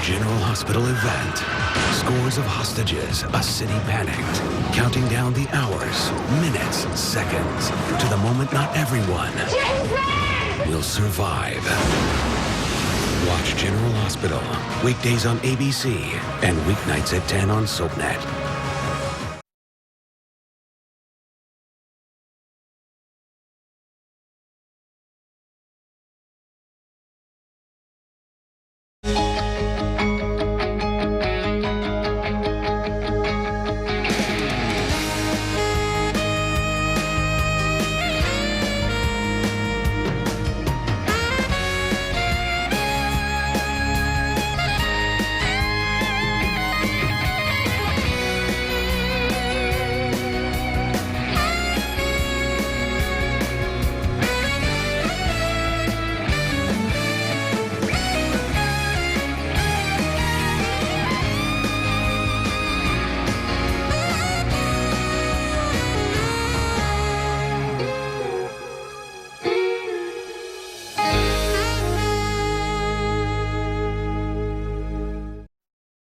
General Hospital event. Scores of hostages, a city panicked, counting down the hours, minutes, seconds, to the moment not everyone will survive. Watch General Hospital, weekdays on ABC and weeknights at 10 on SoapNet.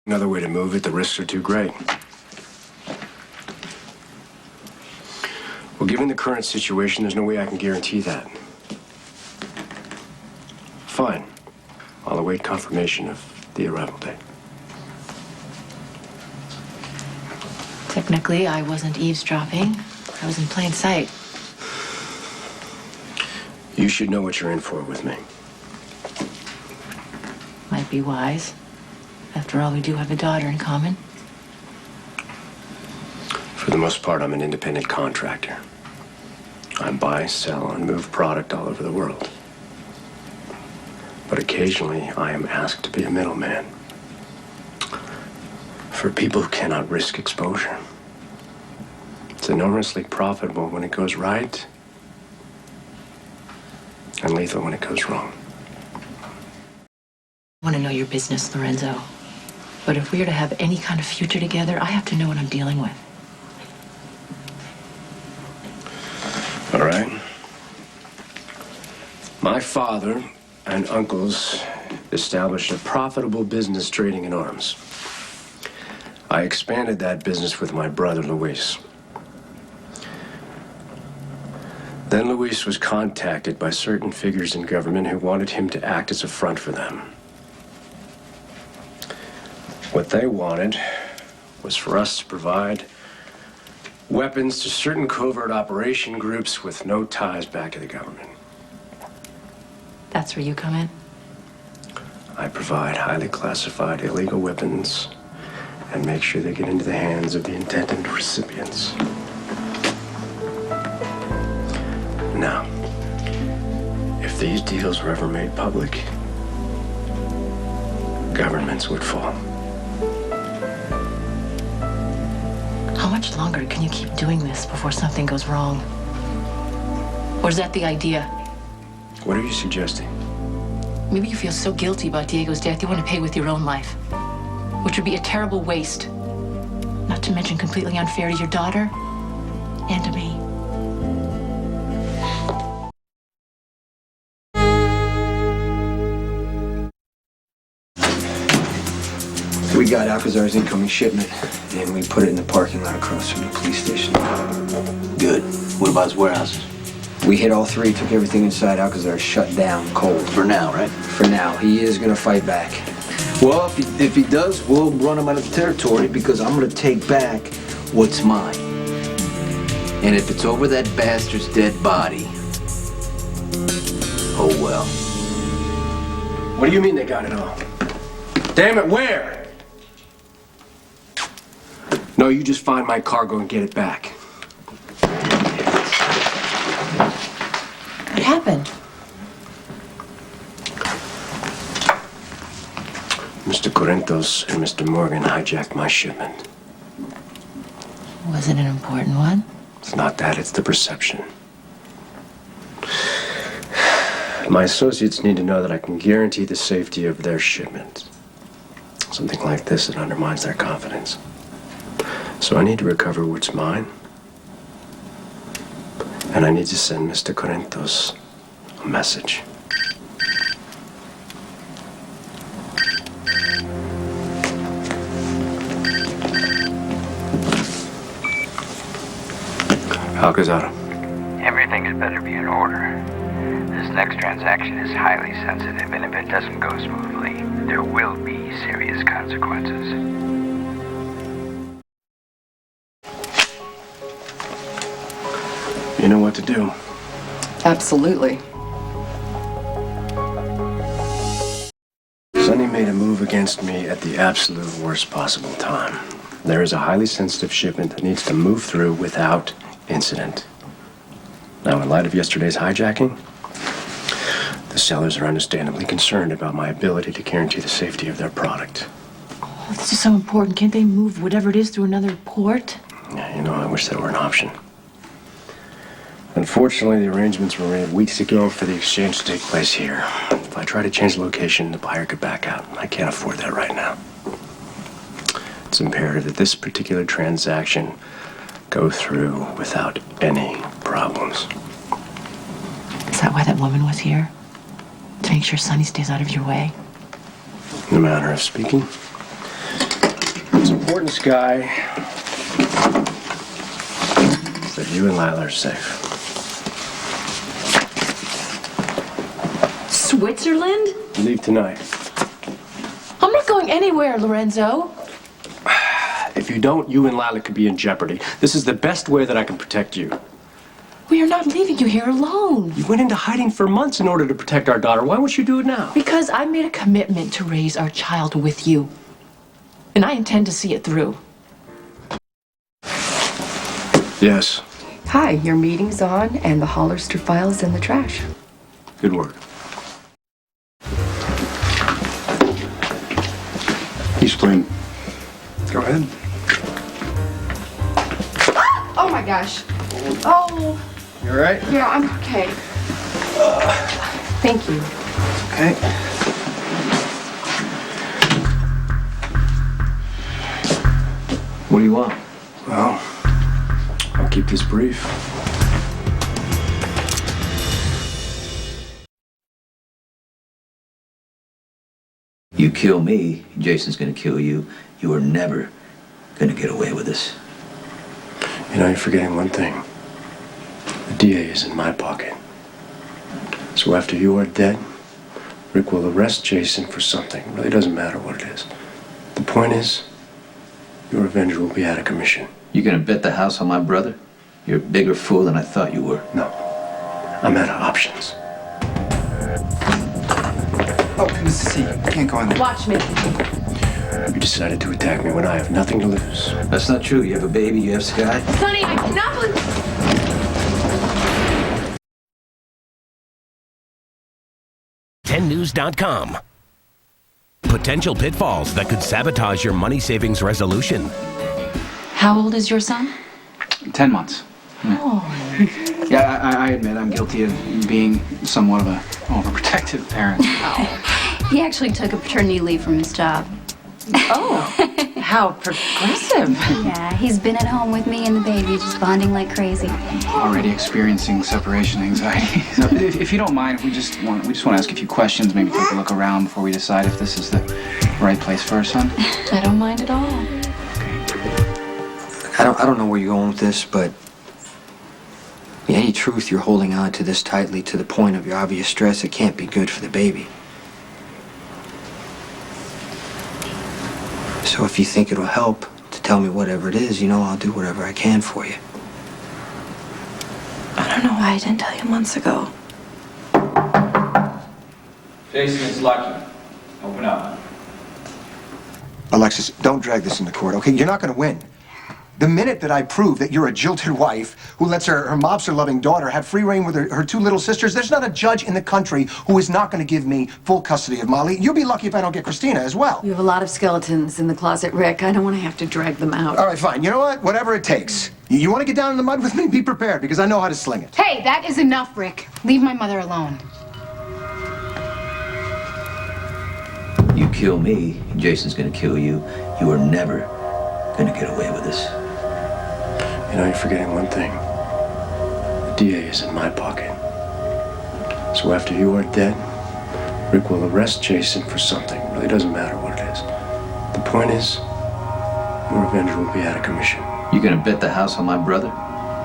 Another way to move it, the risks are too great. Well, given the current situation, there's no way I can guarantee that. Fine. I'll await confirmation of the arrival date. Technically, I wasn't eavesdropping. I was in plain sight. You should know what you're in for with me. Might be wise. After all, we do have a daughter in common. For the most part, I'm an independent contractor. I buy, sell, and move product all over the world. But occasionally, I am asked to be a middleman for people who cannot risk exposure. It's enormously profitable when it goes right, and lethal when it goes wrong. I want to know your business, Lorenzo. But if we are to have any kind of future together, I have to know what I'm dealing with. All right. My father and uncles established a profitable business trading in arms. I expanded that business with my brother, Luis. Then Luis was contacted by certain figures in government who wanted him to act as a front for them. What they wanted was for us to provide weapons to certain covert operation groups with no ties back to the government. That's where you come in? I provide highly classified illegal weapons and make sure they get into the hands of the intended recipients. Now, if these deals were ever made public, governments would fall. How much longer can you keep doing this before something goes wrong? Or is that the idea? What are you suggesting? Maybe you feel so guilty about Diego's death you want to pay with your own life, which would be a terrible waste. Not to mention completely unfair to your daughter and to me. We got Alcazar's incoming shipment, and we put it in the parking lot across from the police station. Good. What about his warehouses? We hit all three, took everything inside. Alcazar shut down cold. For now, right? For now. He is going to fight back. Well, if he does, we'll run him out of the territory because I'm going to take back what's mine. And if it's over that bastard's dead body, oh well. What do you mean they got it all? Damn it, where? No, you just find my cargo and get it back. What happened? Mr. Corinthos and Mr. Morgan hijacked my shipment. Was it an important one? It's not that, it's the perception. My associates need to know that I can guarantee the safety of their shipment. Something like this, it undermines their confidence. So I need to recover what's mine. And I need to send Mr. Corinthos a message. Alcazar. Everything had better be in order. This next transaction is highly sensitive, and if it doesn't go smoothly, there will be serious consequences. You know what to do. Absolutely. Sonny made a move against me at the absolute worst possible time. There is a highly sensitive shipment that needs to move through without incident. Now, in light of yesterday's hijacking, the sellers are understandably concerned about my ability to guarantee the safety of their product. Oh, this is so important. Can't they move whatever it is through another port? Yeah, you know, I wish that were an option. Unfortunately, the arrangements were made weeks ago for the exchange to take place here. If I try to change the location, the buyer could back out. I can't afford that right now. It's imperative that this particular transaction go through without any problems. Is that why that woman was here? To make sure Sonny stays out of your way? In a manner of speaking. What's important, Sky, is that you and Lila are safe. Switzerland? Leave tonight. I'm not going anywhere, Lorenzo. If you don't, you and Lila could be in jeopardy. This is the best way that I can protect you. We are not leaving you here alone. You went into hiding for months in order to protect our daughter. Why won't you do it now? Because I made a commitment to raise our child with you. And I intend to see it through. Yes. Hi, your meeting's on, and the Hollister file's in the trash. Good work. He's clean. Go ahead. Oh my gosh. Oh. You all right? Yeah, I'm okay. Thank you. Okay. What do you want? Well, I'll keep this brief. You kill me, Jason's gonna kill you. You are never gonna get away with this. You know, you're forgetting one thing. The DA is in my pocket. So after you are dead, Rick will arrest Jason for something. It really doesn't matter what it is. The point is, your avenger will be out of commission. You gonna bet the house on my brother? You're a bigger fool than I thought you were. No. I'm out of options. Oh, Mrs. C, you can't go in there. Watch me. You decided to attack me when I have nothing to lose. That's not true. You have a baby, you have Sky. Sonny, I cannot believe... 10news.com. Potential pitfalls that could sabotage your money savings resolution. How old is your son? 10 months. Yeah, I admit I'm guilty of being somewhat of a overprotective parent. He actually took a paternity leave from his job. Oh, how progressive. Yeah, he's been at home with me and the baby, just bonding like crazy. Already experiencing separation anxiety. So if you don't mind, we just want to ask a few questions, maybe take a look around before we decide if this is the right place for our son. I don't mind at all. I don't know where you're going with this, but any truth you're holding on to this tightly to the point of your obvious stress, it can't be good for the baby. So if you think it'll help to tell me whatever it is, you know, I'll do whatever I can for you. I don't know why I didn't tell you months ago. Jason, it's Lucky. Open up. Alexis, don't drag this into court, okay? You're not going to win. The minute that I prove that you're a jilted wife who lets her mobster-loving daughter have free reign with her two little sisters, there's not a judge in the country who is not going to give me full custody of Molly. You'll be lucky if I don't get Christina as well. You have a lot of skeletons in the closet, Rick. I don't want to have to drag them out. All right, fine. You know what? Whatever it takes. You want to get down in the mud with me? Be prepared, because I know how to sling it. Hey, that is enough, Rick. Leave my mother alone. You kill me, Jason's gonna kill you. You are never gonna get away with this. You know, you're forgetting one thing. The DA is in my pocket. So after you are dead, Rick will arrest Jason for something. It really doesn't matter what it is. The point is, your avenger will be out of commission. You gonna bet the house on my brother?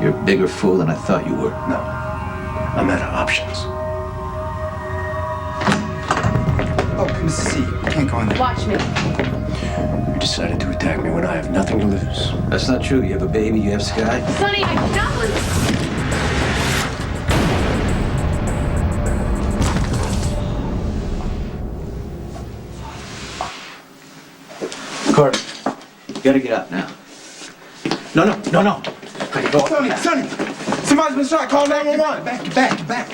You're a bigger fool than I thought you were. No. I'm out of options. Oh, Mrs. C, you can't go in there. Watch me. You decided to attack me when I have nothing to lose. That's not true. You have a baby, you have Sky. Sonny, I'm not losing. Court, you gotta get up now. No. Sonny! Somebody's been shot. Call 911. Back.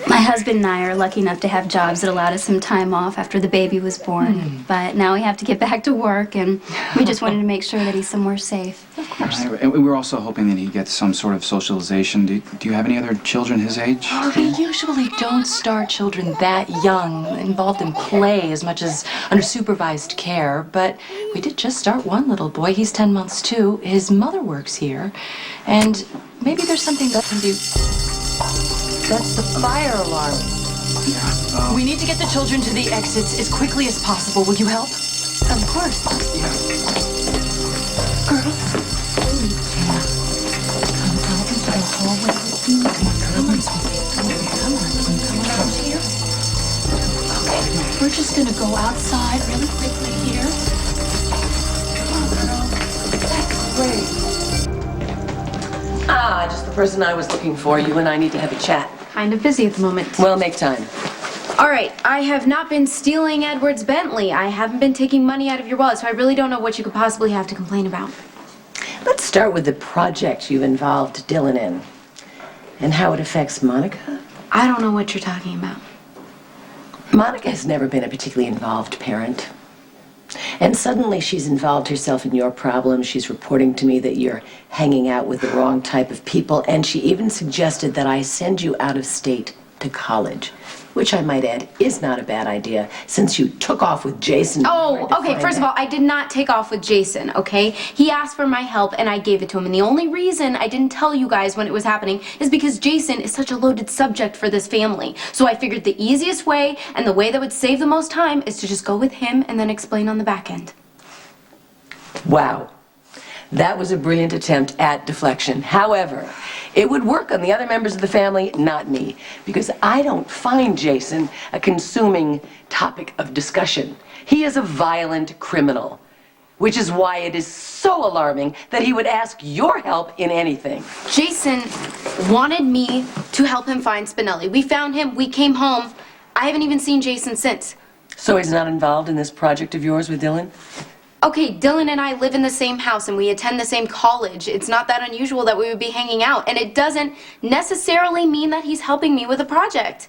My husband and I are lucky enough to have jobs that allowed us some time off after the baby was born. But now we have to get back to work, and we just wanted to make sure that he's somewhere safe. Of course. And we were also hoping that he gets some sort of socialization. Do you have any other children his age? Oh, we usually don't start children that young, involved in play as much as under supervised care. But we did just start one little boy. He's 10 months too. His mother works here. And maybe there's something that can be... That's the fire alarm. Yeah. We need to get the children to the exits as quickly as possible. Will you help? Of course. Girls. Come out into the hallway with me. Come on, sweetie. Come on around here. Okay, we're just gonna go outside really quickly here. Come on, girl. That's great. Ah, just the person I was looking for. You and I need to have a chat. Kind of busy at the moment. Well, make time. All right, I have not been stealing Edward's Bentley. I haven't been taking money out of your wallet, so I really don't know what you could possibly have to complain about. Let's start with the project you've involved Dylan in and how it affects Monica. I don't know what you're talking about. Monica has never been a particularly involved parent. And suddenly she's involved herself in your problems. She's reporting to me that you're hanging out with the wrong type of people, and she even suggested that I send you out of state to college, which I might add is not a bad idea since you took off with Jason. Oh, okay, first of all, I did not take off with Jason, okay? He asked for my help and I gave it to him. And the only reason I didn't tell you guys when it was happening is because Jason is such a loaded subject for this family. So I figured the easiest way and the way that would save the most time is to just go with him and then explain on the back end. Wow. That was a brilliant attempt at deflection. However, it would work on the other members of the family, not me, because I don't find Jason a consuming topic of discussion. He is a violent criminal, which is why it is so alarming that he would ask your help in anything. Jason wanted me to help him find Spinelli. We found him, we came home. I haven't even seen Jason since. So he's not involved in this project of yours with Dylan? Okay, Dylan and I live in the same house and we attend the same college. It's not that unusual that we would be hanging out, and it doesn't necessarily mean that he's helping me with a project.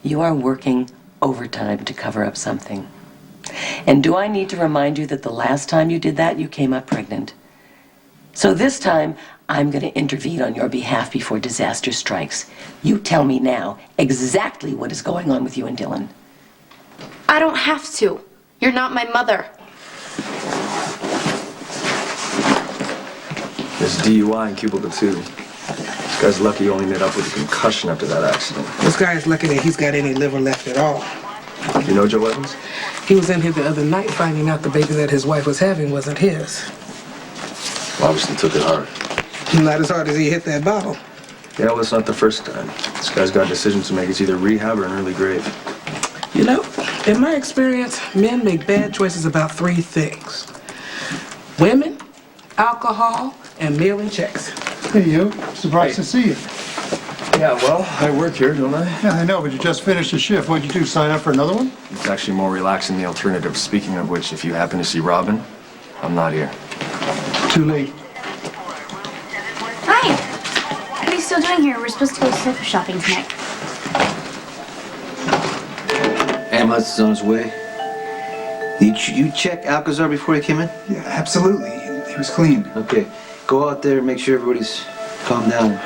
You are working overtime to cover up something. And do I need to remind you that the last time you did that, you came up pregnant? So this time, I'm going to intervene on your behalf before disaster strikes. You tell me now exactly what is going on with you and Dylan. I don't have to. You're not my mother. There's DUI in Cubicle 2. This guy's lucky he only made up with a concussion after that accident. This guy is lucky that he's got any liver left at all. You know Joe Evans? He was in here the other night finding out the baby that his wife was having wasn't his. Well, obviously took it hard. Not as hard as he hit that bottle. Yeah, well, it's not the first time. This guy's got decisions to make. It's either rehab or an early grave. You know, in my experience, men make bad choices about 3 things. Women, alcohol, and mailing checks. Hey, yo. Surprised to see you. Yeah, well, I work here, don't I? Yeah, I know, but you just finished a shift. What'd you do, sign up for another one? It's actually more relaxing than the alternative. Speaking of which, if you happen to see Robin, I'm not here. Too late. Hi. What are you still doing here? We're supposed to go sofa shopping tonight. Amos is on his way. Did you check Alcazar before he came in? Yeah, absolutely. He was clean. Okay. Go out there and make sure everybody's calmed down.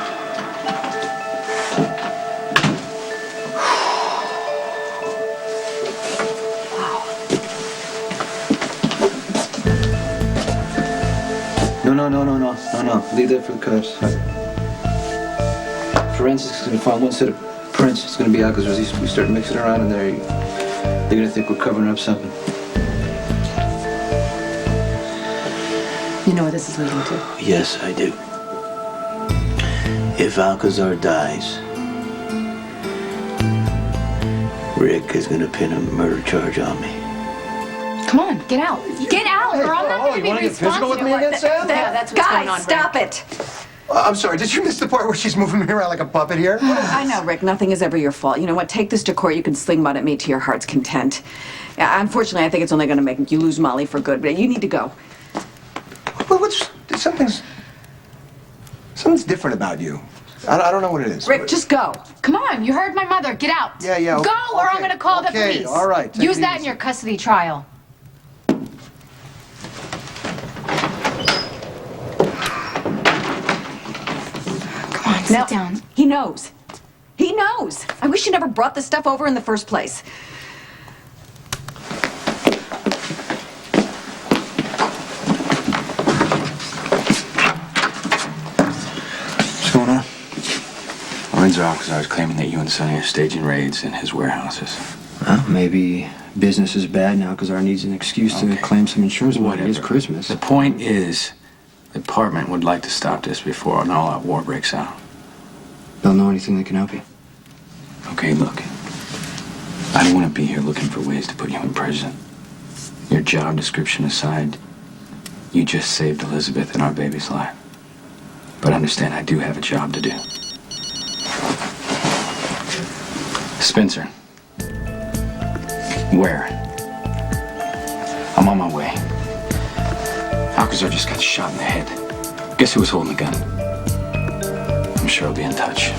No. Leave that for the cops. Forensics is going to find one set of prints. It's going to be Alcazar's. We start mixing around in there, they're going to think we're covering up something. You know what this is leading to? Yes, I do. If Alcazar dies, Rick is going to pin a murder charge on me. Come on, get out. Get out, or I'm not going to be responsible. again, Sam? Yeah, that's what's going on. Guys, stop it. I'm sorry, did you miss the part where she's moving me around like a puppet here? I know, Rick. Nothing is ever your fault. You know what? Take this to court. You can sling mud at me to your heart's content. Yeah, unfortunately, I think it's only going to make you lose Molly for good. But you need to go. Well, something's different about you. I don't know what it is. Rick, just go. Come on, you heard my mother. Get out. Yeah. Go, or I'm okay, going to call the okay, police. all right, take Use it that in easy. your custody trial. Come on, sit down. He knows. He knows. I wish you never brought this stuff over in the first place. What's going on? Lorenzo Alcazar is claiming that you and Sonny are staging raids in his warehouses. Well, maybe business is bad now because Alcazar needs an excuse to claim some insurance money. It's Christmas. The point is, the department would like to stop this before an all-out war breaks out. Don't know anything that can help you. Okay, look. I don't want to be here looking for ways to put you in prison. Your job description aside, you just saved Elizabeth and our baby's life. But understand, I do have a job to do. Spencer. Where? I'm on my way. Alcazar just got shot in the head. Guess who was holding the gun? I'm sure I'll be in touch.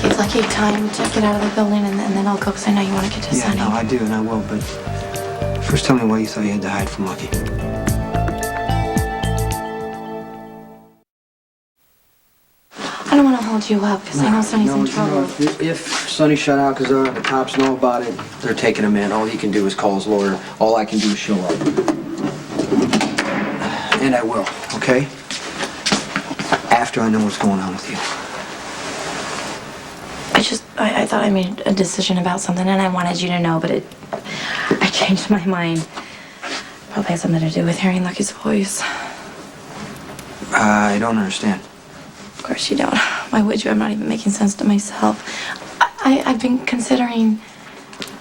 Give Lucky time to get out of the building, and then I'll go, because I know you want to get to Yeah, Sunny. no, I do, and I will, but first tell me why you thought you had to hide from Lucky. I don't want to hold you up, because I know Sunny's in trouble. If Sonny shot Alcazar, the cops know about it, they're taking him in. All he can do is call his lawyer. All I can do is show up. And I will, okay? After I know what's going on with you. I thought I made a decision about something, and I wanted you to know, but I changed my mind. Probably has something to do with hearing Lucky's voice. I don't understand. Of course you don't. Why would you? I'm not even making sense to myself. I've been considering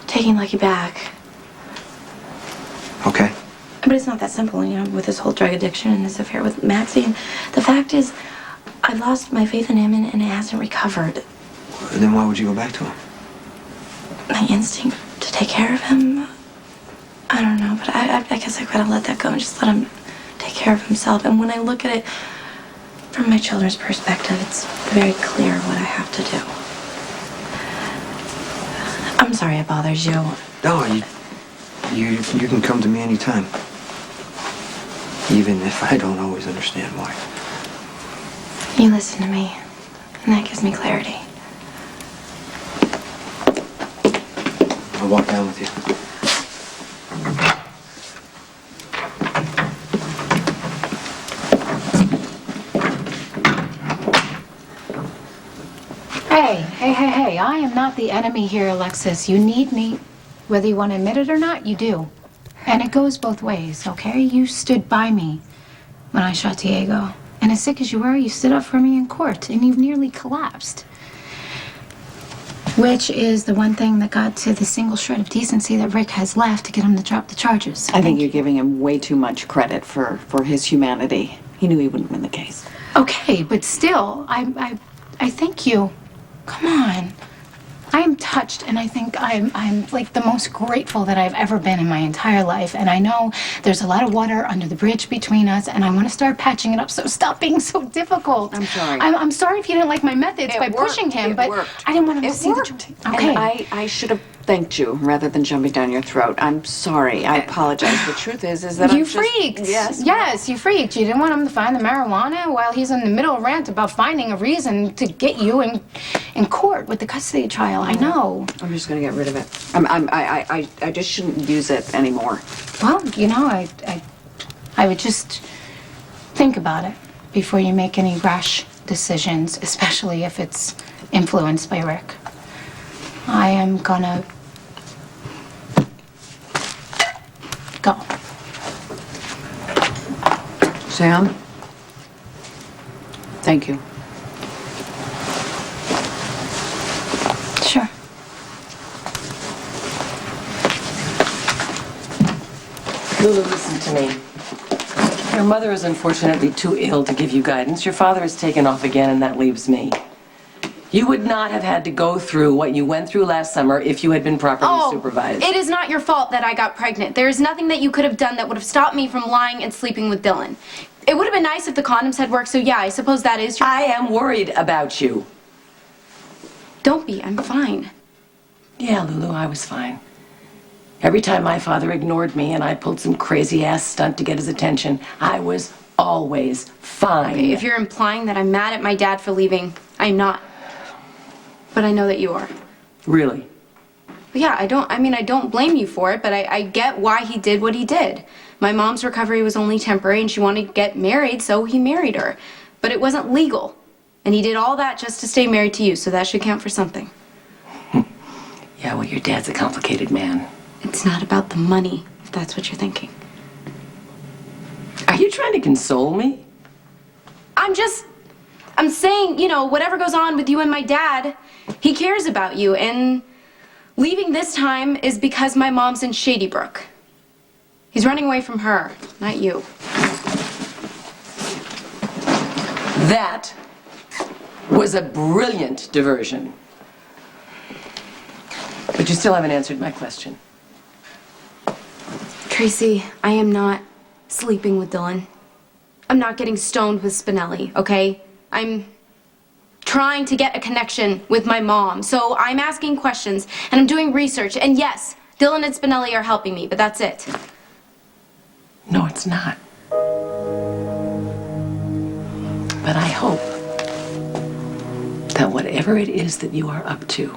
taking Lucky back. Okay. But it's not that simple, you know, with this whole drug addiction and this affair with Maxie. And the fact is, I lost my faith in him, and it hasn't recovered. Then why would you go back to him? My instinct to take care of him, I don't know, but I guess I gotta let that go and just let him take care of himself. And when I look at it from my children's perspective, it's very clear what I have to do. I'm sorry it bothers you. No, you can come to me anytime. Even if I don't always understand why. You listen to me, and that gives me clarity. I'll walk down with you. Hey, I am not the enemy here, Alexis. You need me. Whether you want to admit it or not, you do. And it goes both ways, okay? You stood by me when I shot Diego. And as sick as you were, you stood up for me in court, and you've nearly collapsed. Which is the one thing that got to the single shred of decency that Rick has left to get him to drop the charges. I think you're giving him way too much credit for his humanity. He knew he wouldn't win the case. Okay, but still, I thank you. Come on. I am touched, and I think I'm like the most grateful that I've ever been in my entire life. And I know there's a lot of water under the bridge between us, and I want to start patching it up. So stop being so difficult. I'm sorry. I'm sorry if you didn't like my methods by pushing him, but I didn't want him to see the truth. Okay. And I should have thanked you rather than jumping down your throat. I'm sorry. I apologize. The truth is that You I'm just... freaked. Yes, you freaked. You didn't want him to find the marijuana while he's in the middle of a rant about finding a reason to get you in court with the custody trial. I know. I'm just gonna get rid of it. I just shouldn't use it anymore. Well, you know, I would just think about it before you make any rash decisions, especially if it's influenced by Rick. I am gonna go. Sam? Thank you. Sure. Lulu, listen to me. Your mother is unfortunately too ill to give you guidance. Your father has taken off again, and that leaves me. You would not have had to go through what you went through last summer if you had been properly supervised. It is not your fault that I got pregnant. There is nothing that you could have done that would have stopped me from lying and sleeping with Dylan. It would have been nice if the condoms had worked, so yeah, I suppose that is your... I am worried about you. Don't be, I'm fine. Yeah, Lulu, I was fine. Every time my father ignored me and I pulled some crazy-ass stunt to get his attention, I was always fine. If you're implying that I'm mad at my dad for leaving, I'm not. But I know that you are. Really? But yeah, I don't blame you for it, but I get why he did what he did. My mom's recovery was only temporary and she wanted to get married, so he married her. But it wasn't legal. And he did all that just to stay married to you, so that should count for something. Yeah, well, your dad's a complicated man. It's not about the money, if that's what you're thinking. Are you trying to console me? I'm saying, you know, whatever goes on with you and my dad, he cares about you, and leaving this time is because my mom's in Shady Brook. He's running away from her, not you. That was a brilliant diversion. But you still haven't answered my question. Tracy, I am not sleeping with Dylan. I'm not getting stoned with Spinelli, okay? I'm trying to get a connection with my mom. So I'm asking questions and I'm doing research. And yes, Dylan and Spinelli are helping me, but that's it. No, it's not. But I hope that whatever it is that you are up to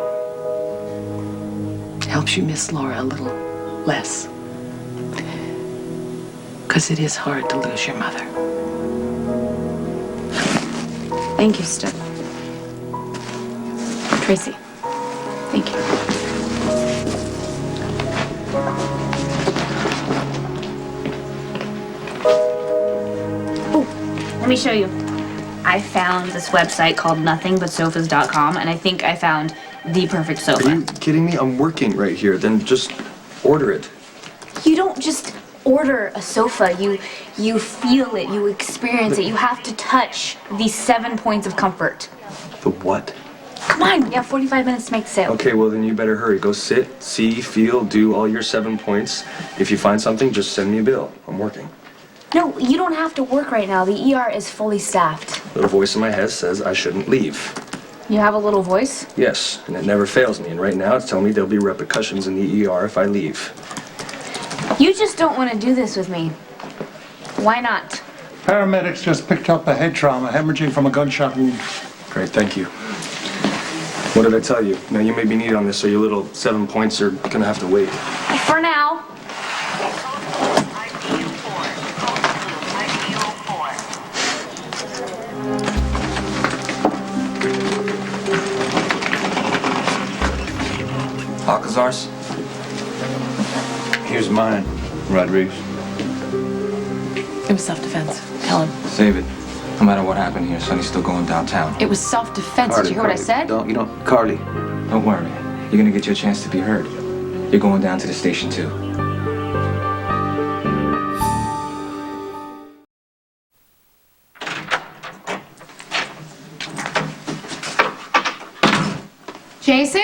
helps you miss Laura a little less. Because it is hard to lose your mother. Thank you, Steph. Tracy, thank you. Oh, let me show you. I found this website called nothingbutSofas.com, and I think I found the perfect sofa. Are you kidding me? I'm working right here. Then just order it. You don't just order a sofa. You feel it. You experience it. You have to touch these 7 points of comfort. The what? Come on, we have 45 minutes to make the sale. Okay, well then you better hurry. Go sit, see, feel, do all your 7 points. If you find something, just send me a bill. I'm working. No, you don't have to work right now. The ER is fully staffed. Little voice in my head says I shouldn't leave. You have a little voice? Yes, and it never fails me. And right now it's telling me there'll be repercussions in the ER if I leave. You just don't want to do this with me. Why not? Paramedics just picked up a head trauma, hemorrhaging from a gunshot wound. Great, thank you. What did I tell you? Now you may be needed on this, so your little 7 points are gonna have to wait. For now. Alcazar's? Here's mine, Rodriguez. It was self-defense. Tell him. Save it. No matter what happened here, Sonny's still going downtown. It was self-defense. Did you hear what I said? Carly, Don't worry. You're gonna get your chance to be heard. You're going down to the station too. Jason?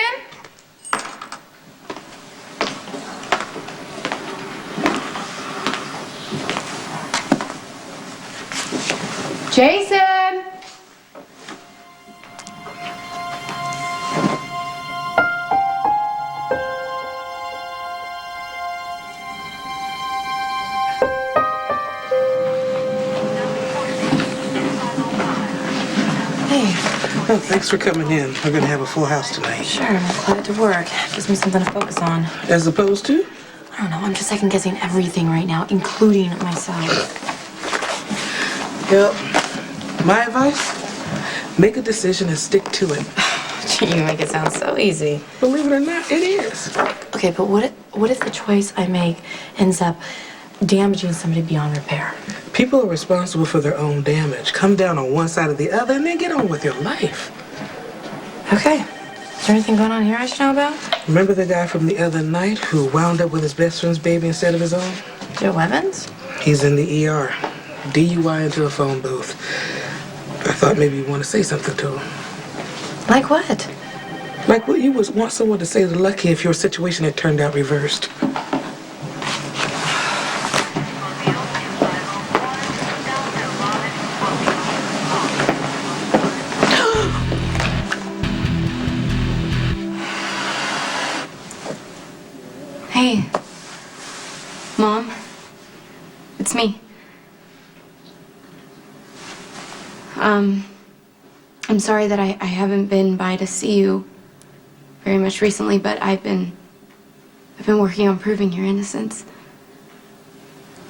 Jason! Oh, thanks for coming in. We're gonna have a full house tonight. Sure, I'm glad to work. Gives me something to focus on. As opposed to? I don't know, I'm just second guessing everything right now, including myself. Yep. My advice? Make a decision and stick to it. Gee, you make it sound so easy. Believe it or not, it is. Okay, but what if the choice I make ends up damaging somebody beyond repair? People are responsible for their own damage. Come down on one side or the other and then get on with your life. Okay. Is there anything going on here I should know about? Remember the guy from the other night who wound up with his best friend's baby instead of his own? Joe Evans? He's in the ER. DUI into a phone booth. I thought maybe you want to say something to him. Like what? Like what you would want someone to say to Lucky if your situation had turned out reversed. Hey. Mom. It's me. I'm sorry that I haven't been by to see you very much recently, but I've been working on proving your innocence.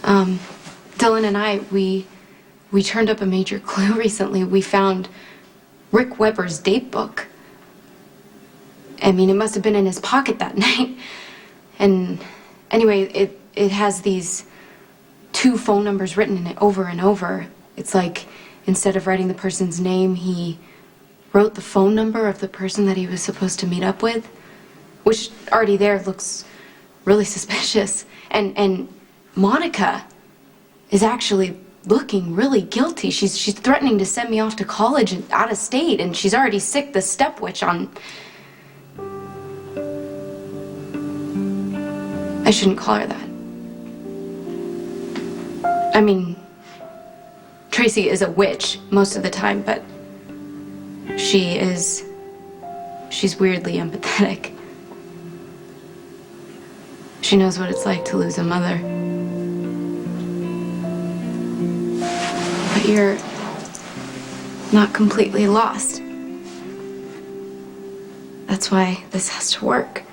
Dylan and I, we turned up a major clue recently. We found Rick Weber's date book. I mean, it must have been in his pocket that night. And anyway, it has these 2 phone numbers written in it over and over. It's like instead of writing the person's name, he wrote the phone number of the person that he was supposed to meet up with, which already there looks really suspicious. And Monica is actually looking really guilty. She's threatening to send me off to college and out of state, and she's already sicked the step witch on. I shouldn't call her that. I mean, Tracy is a witch most of the time, but she's weirdly empathetic. She knows what it's like to lose a mother. But you're not completely lost. That's why this has to work.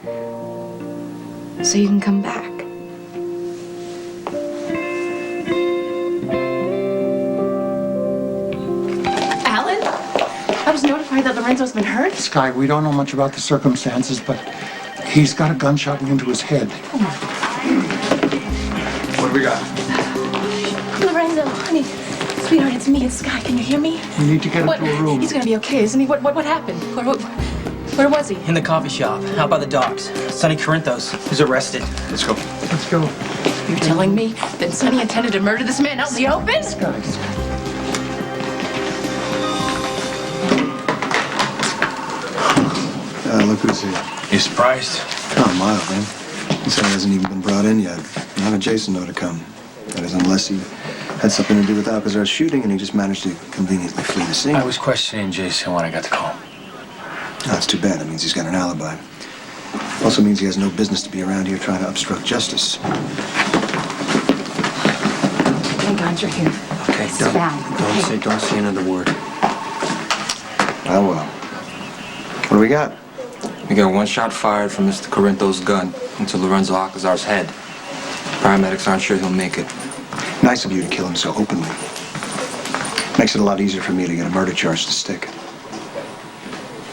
So you can come back. Alan? I was notified that Lorenzo's been hurt. Sky, we don't know much about the circumstances, but he's got a gunshot into his head. What do we got? Lorenzo, honey, sweetheart, it's me, it's Sky. Can you hear me? We need to get him to a room. He's gonna be okay, isn't he? What happened? Where was he? In the coffee shop, out by the docks. Sonny Corinthos was arrested. Let's go. Let's go. You're telling me that Sonny intended to murder this man out in the open? Guys. Look who's here. You surprised? Oh, mild, man. He said he hasn't even been brought in yet. How did Jason know to come? That is, unless he had something to do with Alcazar's shooting and he just managed to conveniently flee the scene. I was questioning Jason when I got the call. Oh, that's too bad. That means he's got an alibi. Also means he has no business to be around here trying to obstruct justice. Thank God you're here. Okay, don't say another word. Oh, well. What do we got? We got 1 shot fired from Mr. Corinthos' gun into Lorenzo Alcazar's head. Paramedics aren't sure he'll make it. Nice of you to kill him so openly. Makes it a lot easier for me to get a murder charge to stick.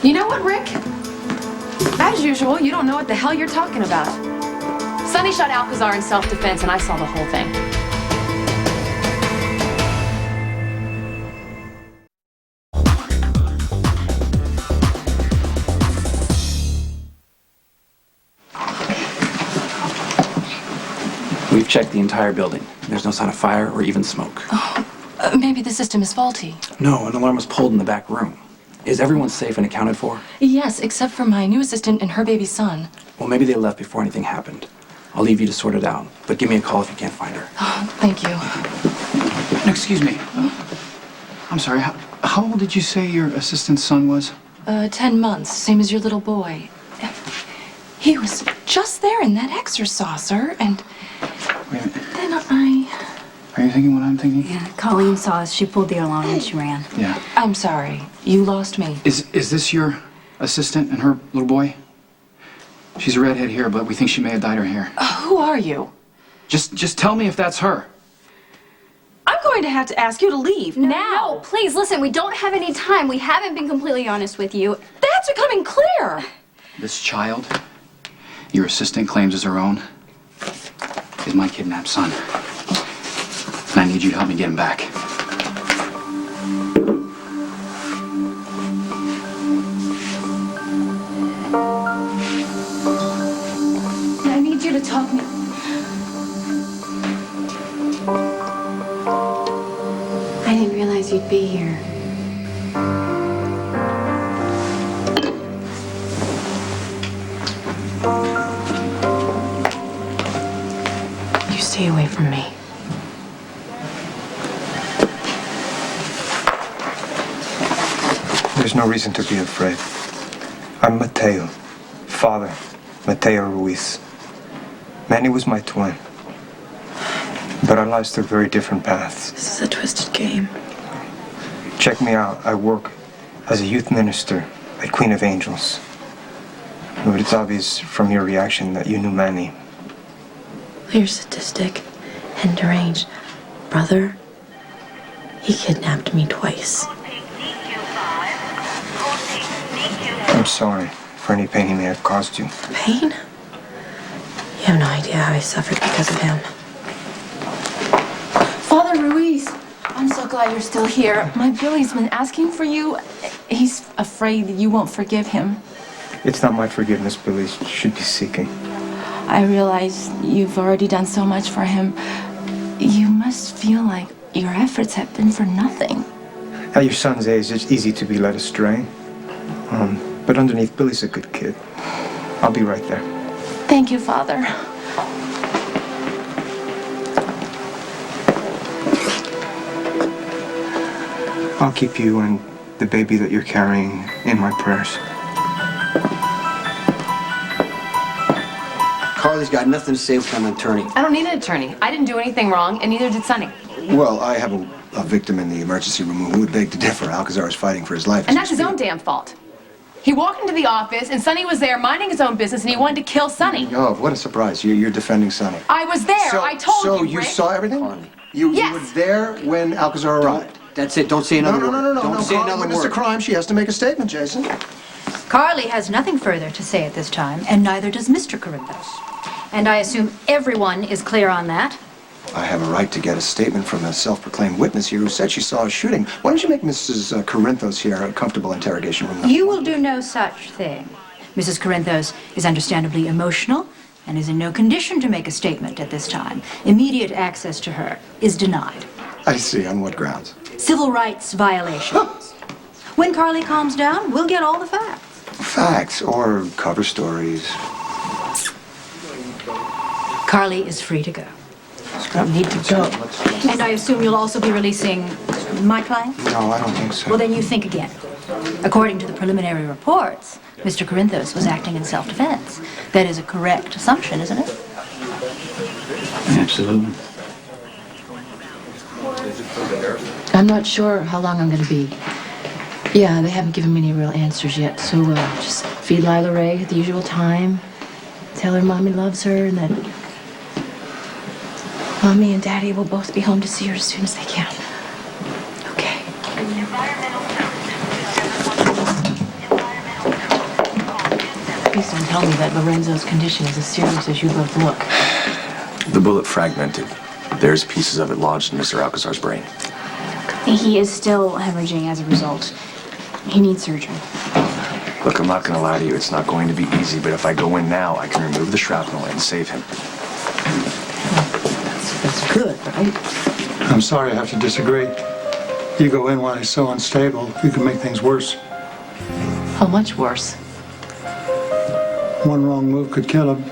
You know what, Rick? As usual, you don't know what the hell you're talking about. Sonny shot Alcazar in self-defense, and I saw the whole thing. checked the entire building. There's no sign of fire or even smoke. Maybe the system is faulty. No, an alarm was pulled in the back room. Is everyone safe and accounted for? Yes, except for my new assistant and her baby son. Well, maybe they left before anything happened. I'll leave you to sort it out, but give me a call if you can't find her. Thank you. Excuse me. I'm sorry, how old did you say your assistant's son was? 10 months, same as your little boy. He was just there in that exerciser, and Wait a minute. then I... Are you thinking what I'm thinking? Yeah, Colleen saw us. She pulled the alarm and she ran. Yeah. I'm sorry. You lost me. Is this your assistant and her little boy? She's a redhead here, but we think she may have dyed her hair. Who are you? Just tell me if that's her. I'm going to have to ask you to leave now. No, please, listen, we don't have any time. We haven't been completely honest with you. That's becoming clear. This child, your assistant claims as her own, is my kidnapped son. And I need you to help me get him back. I need you to talk me. I didn't realize you'd be here. You stay away from me. There's no reason to be afraid. I'm Mateo, father, Mateo Ruiz. Manny was my twin. But our lives took very different paths. This is a twisted game. Check me out. I work as a youth minister at Queen of Angels. But it's obvious from your reaction that you knew Manny. You're sadistic and deranged. Brother, he kidnapped me twice. I'm sorry for any pain he may have caused you. Pain? You have no idea how I suffered because of him. Father Ruiz, I'm so glad you're still here. My Billy's been asking for you. He's afraid that you won't forgive him. It's not my forgiveness Billy should be seeking. I realize you've already done so much for him. You must feel like your efforts have been for nothing. At your son's age, it's easy to be led astray. But underneath, Billy's a good kid. I'll be right there. Thank you, Father. I'll keep you and the baby that you're carrying in my prayers. Carly's got nothing to say without an attorney. I don't need an attorney. I didn't do anything wrong, and neither did Sonny. Well, I have a victim in the emergency room who would beg to differ. Alcazar is fighting for his life. And that's his own damn fault. He walked into the office, and Sonny was there minding his own business, and he wanted to kill Sonny. Oh, what a surprise. You're defending Sonny. I was there. I told you, So you Rick. saw everything? You were there when Alcazar arrived? That's it. Don't say another word. No. Don't say Carly another witnessed a word. crime. She has to make a statement, Jason. Carly has nothing further to say at this time, and neither does Mr. Corinthos. And I assume everyone is clear on that? I have a right to get a statement from a self-proclaimed witness here who said she saw a shooting. Why don't you make Mrs. Corinthos here a comfortable interrogation room? You will do no such thing. Mrs. Corinthos is understandably emotional and is in no condition to make a statement at this time. Immediate access to her is denied. I see. On what grounds? Civil rights violations. When Carly calms down, we'll get all the facts. Facts or cover stories. Carly is free to go. You don't need to go. And I assume you'll also be releasing my client? No, I don't think so. Well, then you think again. According to the preliminary reports, Mr. Corinthos was acting in self-defense. That is a correct assumption, isn't it? Absolutely. I'm not sure how long I'm going to be. Yeah, they haven't given me any real answers yet, so just feed Lila Ray at the usual time. Tell her Mommy loves her, and that Mommy and Daddy will both be home to see her as soon as they can. Okay. Please don't tell me that Lorenzo's condition is as serious as you both look. The bullet fragmented. There's pieces of it lodged in Mr. Alcazar's brain. He is still hemorrhaging as a result. He needs surgery. Look, I'm not going to lie to you. It's not going to be easy, but if I go in now, I can remove the shrapnel and save him. good, right? I'm sorry I have to disagree. You go in while he's so unstable, you can make things worse. How much worse? One wrong move could kill him.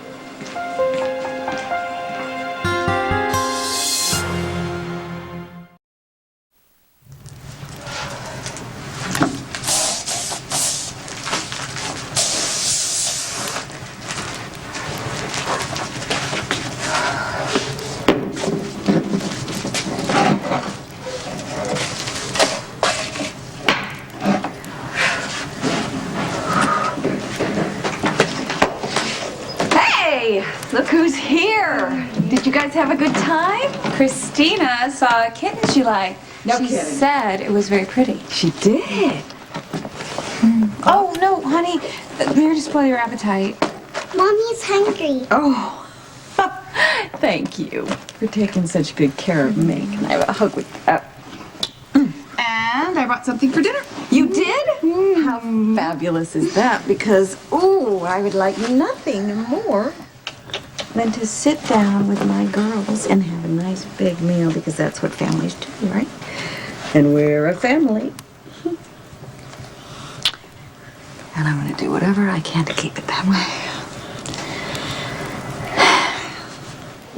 Hey, look who's here. Did you guys have a good time? Christina saw a kitten she liked. No she kidding. said it was very pretty. She did. Oh, no, honey. We're to spoil your appetite. Mommy's hungry. Oh, thank you for taking such good care of me. Can I have a hug with that? And I brought something for dinner. You did? How fabulous is that? Because, ooh, I would like nothing more than to sit down with my girls and have a nice big meal, because that's what families do, right? And we're a family. And I'm going to do whatever I can to keep it that way.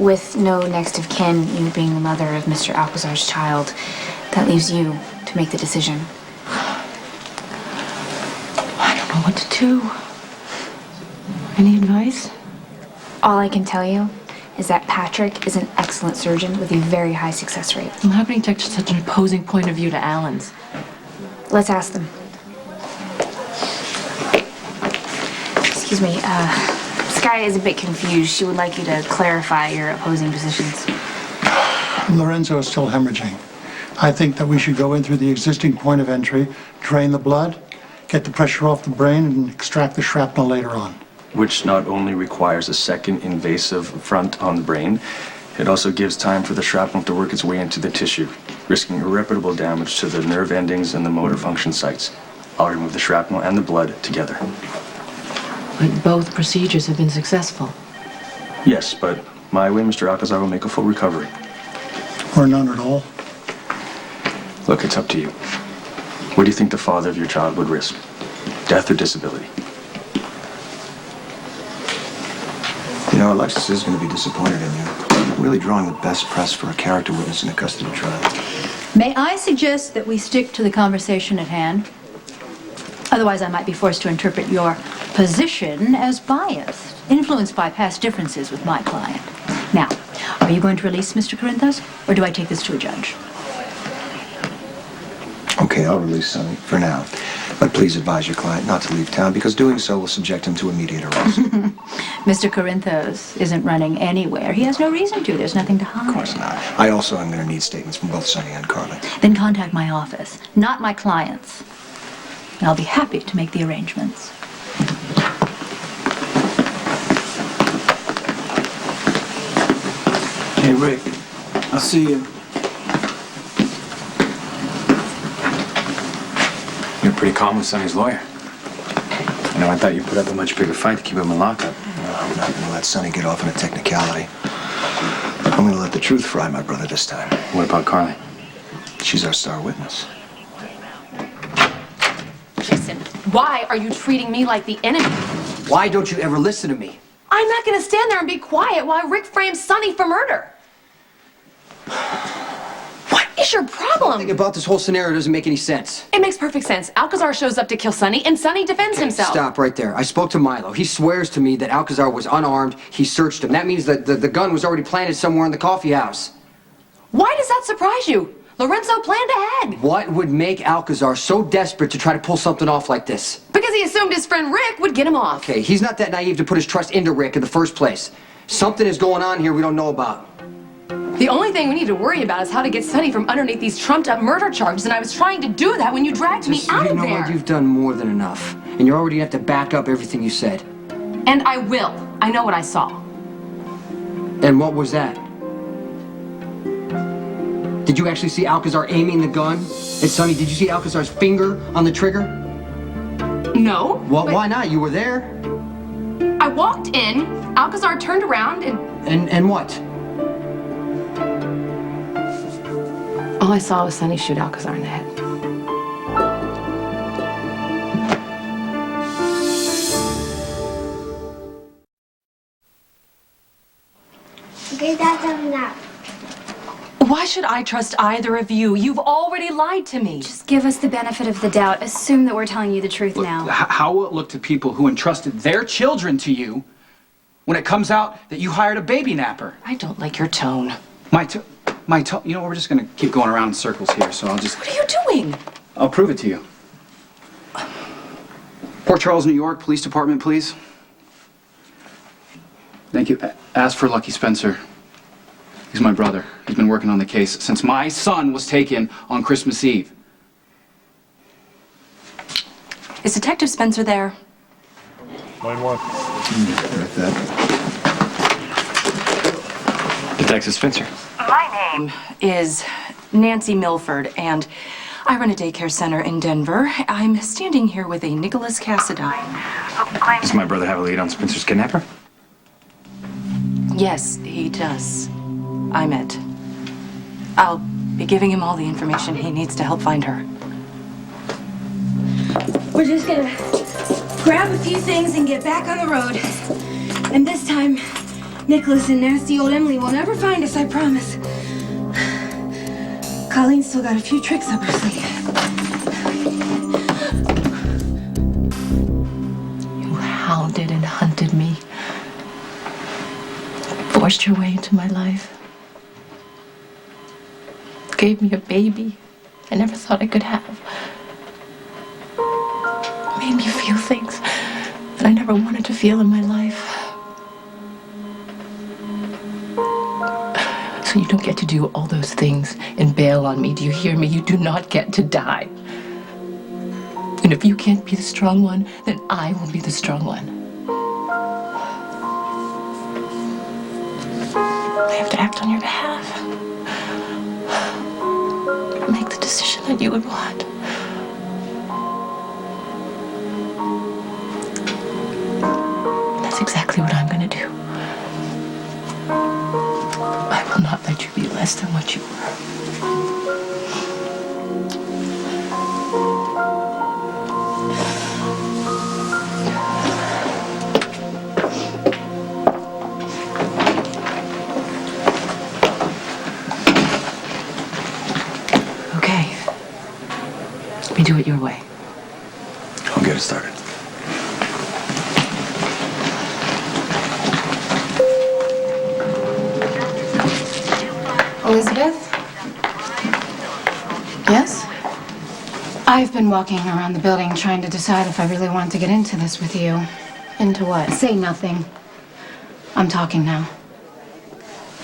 With no next of kin, you being the mother of Mr. Alcazar's child, that leaves you to make the decision. I don't know what to do. Any advice? All I can tell you is that Patrick is an excellent surgeon with a very high success rate. I'm happening to take such an opposing point of view to Alan's. Let's ask them. Excuse me, Sky is a bit confused. She would like you to clarify your opposing positions. Lorenzo is still hemorrhaging. I think that we should go in through the existing point of entry, drain the blood, get the pressure off the brain, and extract the shrapnel later on. Which not only requires a second invasive front on the brain, it also gives time for the shrapnel to work its way into the tissue, risking irreparable damage to the nerve endings and the motor function sites. I'll remove the shrapnel and the blood together. But both procedures have been successful. Yes, but my way, Mr. Alcazar will make a full recovery. Or none at all. Look, it's up to you. What do you think the father of your child would risk? Death or disability? You know, Alexis is going to be disappointed in you. You're really drawing the best press for a character witness in a custody trial. May I suggest that we stick to the conversation at hand? Otherwise, I might be forced to interpret your position as biased, influenced by past differences with my client. Now, are you going to release Mr. Corinthos, or do I take this to a judge? Okay, I'll release Sonny for now. But please advise your client not to leave town, because doing so will subject him to immediate arrest. Mr. Corinthos isn't running anywhere. He has no reason to. There's nothing to hide. Of course not. I also am going to need statements from both Sonny and Carly. Then contact my office, not my client's. And I'll be happy to make the arrangements. Hey, Rick. I'll see you. You're pretty calm with Sonny's lawyer. You know, I thought you put up a much bigger fight to keep him in lockup. No, I'm not going to let Sonny get off on a technicality. I'm going to let the truth fry my brother this time. What about Carly? She's our star witness. Jason, why are you treating me like the enemy? Why don't you ever listen to me? I'm not gonna stand there and be quiet while Rick frames Sonny for murder. What is your problem? Something about this whole scenario doesn't make any sense. It makes perfect sense. Alcazar shows up to kill Sonny, and Sonny defends himself. Stop right there. I spoke to Milo. He swears to me that Alcazar was unarmed. He searched him. That means that the gun was already planted somewhere in the coffee house. Why does that surprise you? Lorenzo planned ahead. What would make Alcazar so desperate to try to pull something off like this? Because he assumed his friend Rick would get him off. Okay, he's not that naive to put his trust into Rick in the first place. Something is going on here we don't know about. The only thing we need to worry about is how to get Sonny from underneath these trumped-up murder charges, and I was trying to do that when you dragged me out of You know there. what? You've done more than enough. And you already have to back up everything you said. And I will. I know what I saw. And what was that? Did you actually see Alcazar aiming the gun? And Sonny, did you see Alcazar's finger on the trigger? No. Well, why not? You were there. I walked in, Alcazar turned around, and... And what? All I saw was Sonny shoot Alcazar in the head. Okay, that's enough. Why should I trust either of you? You've already lied to me. Just give us the benefit of the doubt. Assume that we're telling you the truth now. How will it look to people who entrusted their children to you when it comes out that you hired a baby napper? I don't like your tone. My tone, you know, we're just gonna keep going around in circles here, so I'll just... What are you doing? I'll prove it to you. Port Charles, New York, Police Department, please. Thank you. Ask for Lucky Spencer. He's my brother. He's been working on the case since my son was taken on Christmas Eve. Is Detective Spencer there? Line 1. Detective Spencer. My name is Nancy Milford, and I run a daycare center in Denver. I'm standing here with a Nicholas Cassadine. Does my brother have a lead on Spencer's kidnapper? Yes, he does. I'm it. I'll be giving him all the information he needs to help find her. We're just gonna grab a few things and get back on the road. And this time, Nicholas and nasty old Emily will never find us, I promise. Colleen's still got a few tricks up her sleeve. You hounded and hunted me. Forced your way into my life. Gave me a baby I never thought I could have. Made me feel things that I never wanted to feel in my life. So you don't get to do all those things and bail on me. Do you hear me? You do not get to die. And if you can't be the strong one, then I will be the strong one. I have to act on your behalf. Make the decision that you would want. That's exactly what I'm going to do. I will not let you be less than what you were. Okay. Let me do it your way. I'll get it started. Elizabeth? Yes? I've been walking around the building trying to decide if I really want to get into this with you. Into what? Say nothing. I'm talking now.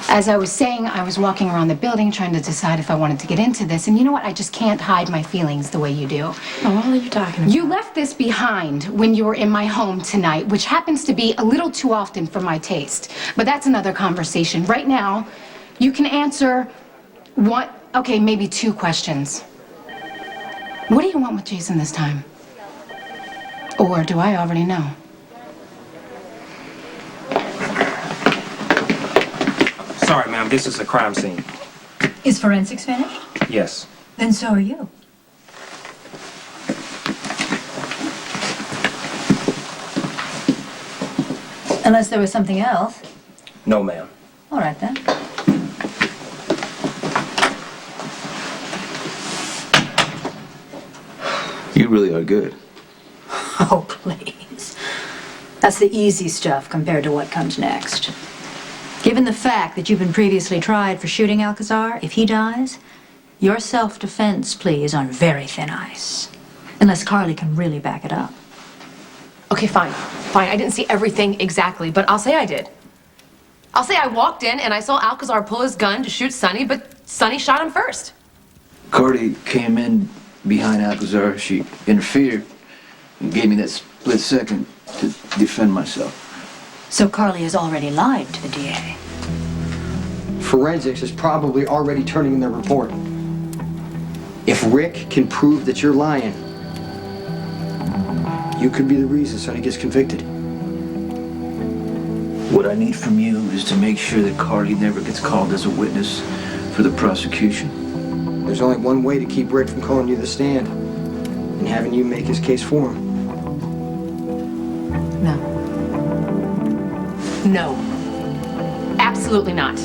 As I was saying, I was walking around the building trying to decide if I wanted to get into this. And you know what? I just can't hide my feelings the way you do. Oh, what are you talking about? You left this behind when you were in my home tonight, which happens to be a little too often for my taste. But that's another conversation. Right now, you can answer one, okay, maybe two questions. What do you want with Jason this time? Or do I already know? Sorry, ma'am, this is a crime scene. Is forensics finished? Yes. Then so are you. Unless there was something else. No, ma'am. All right, then. You really are good. Oh, please. That's the easy stuff compared to what comes next. Given the fact that you've been previously tried for shooting Alcazar, if he dies, your self-defense plea is on very thin ice. Unless Carly can really back it up. Okay, fine. Fine, I didn't see everything exactly, but I'll say I did. I'll say I walked in and I saw Alcazar pull his gun to shoot Sonny, but Sonny shot him first. Cardi came in behind Alcazar. She interfered and gave me that split second to defend myself. So Carly has already lied to the DA. Forensics is probably already turning in their report. If Rick can prove that you're lying, you could be the reason Sonny gets convicted. What I need from you is to make sure that Cardi never gets called as a witness for the prosecution. There's there's only one way to keep Rick from calling you to the stand and having you make his case for him. No. No. Absolutely not.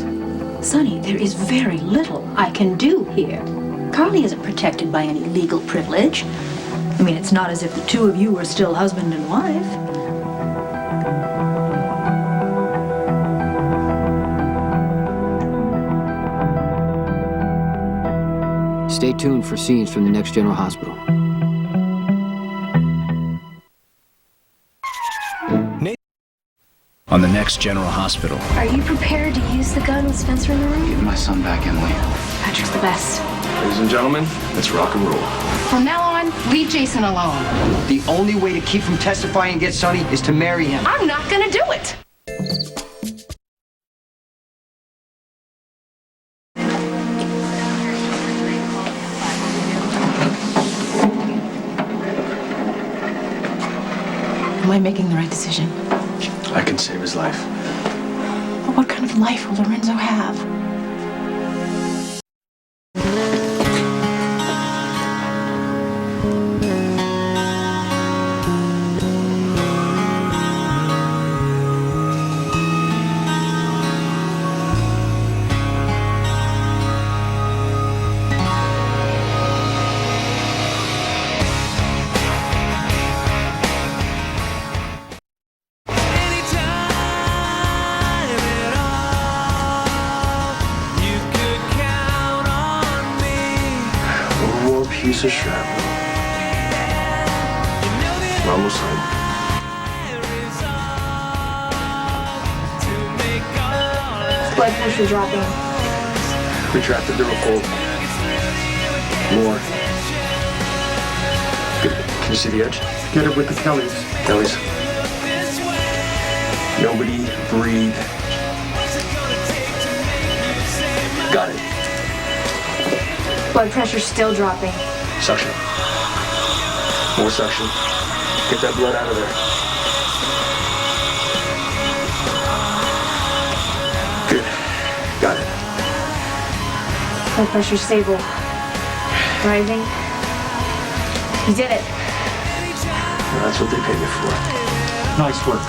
Sonny, there is very little I can do here. Carly isn't protected by any legal privilege. I mean, it's not as if the two of you were still husband and wife. Stay tuned for scenes from the next General Hospital. On the next General Hospital. Are you prepared to use the gun with Spencer in the room? Give my son back, Emily. Patrick's the best. Ladies and gentlemen, let's rock and roll. From now on, leave Jason alone. The only way to keep from testifying against Sonny is to marry him. I'm not gonna do it. Am I making the right decision? I can save his life. But what kind of life will Lorenzo have? Piece of shrapnel. We're almost home. Blood pressure dropping. Retract the dural fold. More. Good. Can you see the edge? Get it with the Kellys. Kellys. Nobody breathe. Got it. Blood pressure still dropping. Suction. More suction. Get that blood out of there. Good. Got it. Blood pressure stable. Rising. You did it. Well, that's what they paid me for. Nice work.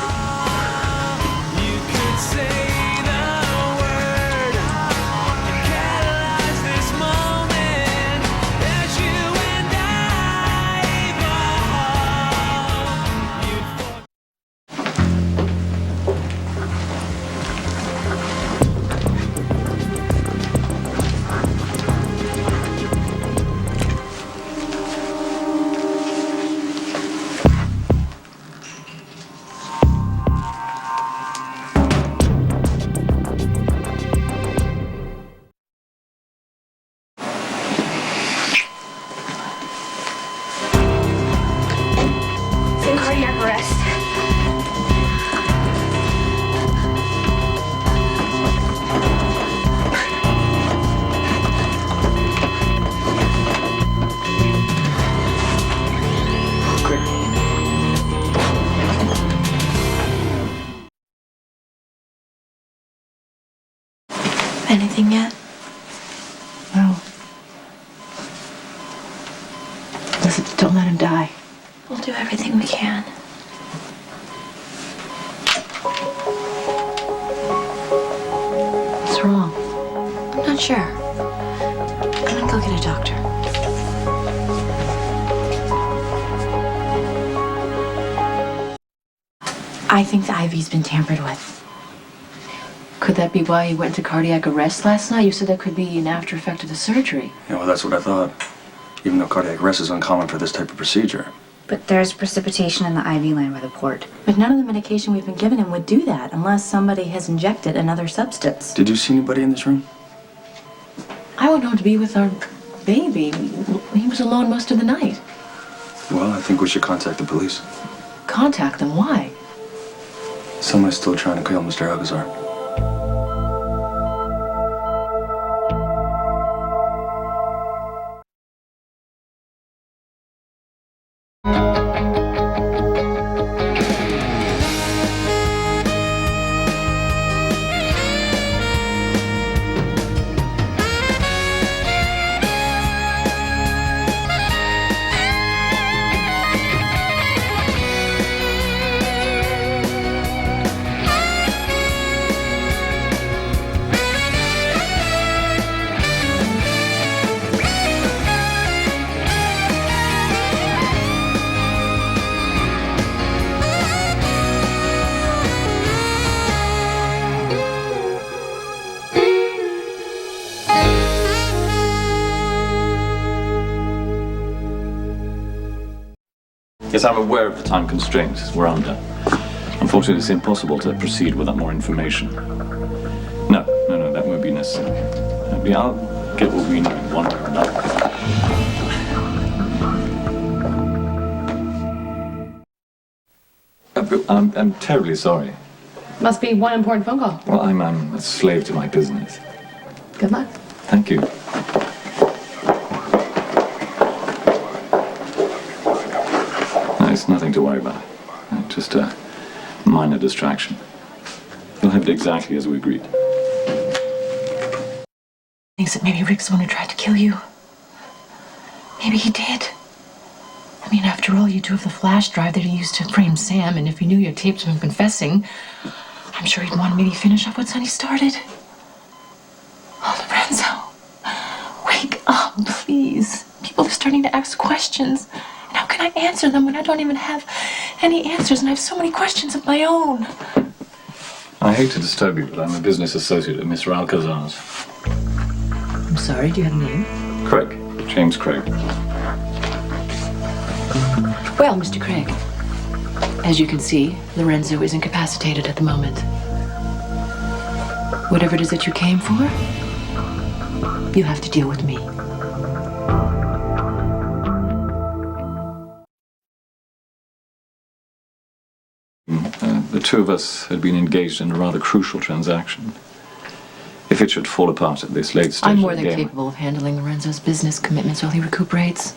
In cardiac arrest. Anything yet? No. Listen, don't let him die. We'll do everything we can. What's wrong? I'm not sure. I'm gonna go get a doctor. I think the IV's been tampered with. Could that be why he went into cardiac arrest last night? You said that could be an after effect of the surgery. Yeah, well, that's what I thought. Even though cardiac arrest is uncommon for this type of procedure. But there's precipitation in the IV line by the port. But none of the medication we've been giving him would do that unless somebody has injected another substance. Did you see anybody in this room? I went home to be with our baby. He was alone most of the night. Well, I think we should contact the police. Contact them? Why? Someone's still trying to kill Mr. Alcazar. Yes, I'm aware of the time constraints we're under. Unfortunately, it's impossible to proceed without more information. No, that won't be necessary. I'll get what we need one way or another. I'm terribly sorry. Must be one important phone call. Well, I'm a slave to my business. Good luck. Thank you. No, it's nothing to worry about. Just a minor distraction. You'll have it exactly as we agreed. Thinks that maybe Rick's the one who tried to kill you. Maybe he did. I mean, after all, you do have the flash drive that he used to frame Sam, and if he knew you had taped him confessing, I'm sure he'd want to maybe finish up what Sonny started. Oh, Lorenzo, wake up, please. People are starting to ask questions. And how can I answer them when I don't even have any answers, and I have so many questions of my own? I hate to disturb you, but I'm a business associate at Mr. Alcazar's. I'm sorry, do you have a name? Craig. James Craig. Well, Mr. Craig, as you can see, Lorenzo is incapacitated at the moment. Whatever it is that you came for, you have to deal with me. The two of us had been engaged in a rather crucial transaction. If it should fall apart at this late stage I'm of more the than game, capable of handling Lorenzo's business commitments while he recuperates.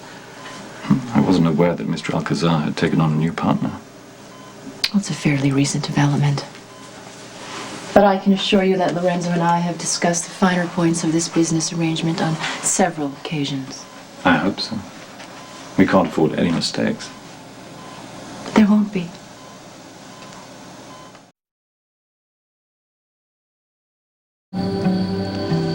I wasn't aware that Mr. Alcazar had taken on a new partner. Well, it's a fairly recent development. But I can assure you that Lorenzo and I have discussed the finer points of this business arrangement on several occasions. I hope so. We can't afford any mistakes. There won't be.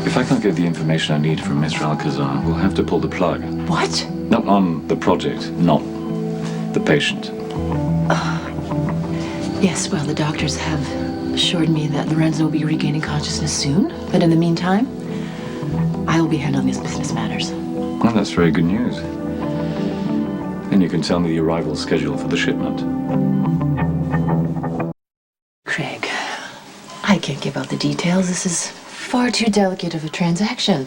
If I can't get the information I need from Mr. Alcazar, we'll have to pull the plug. What? Not on the project, not the patient. Yes, well, the doctors have assured me that Lorenzo will be regaining consciousness soon. But in the meantime, I will be handling his business matters. Well, that's very good news. Then you can tell me the arrival schedule for the shipment. Craig, I can't give out the details. This is far too delicate of a transaction.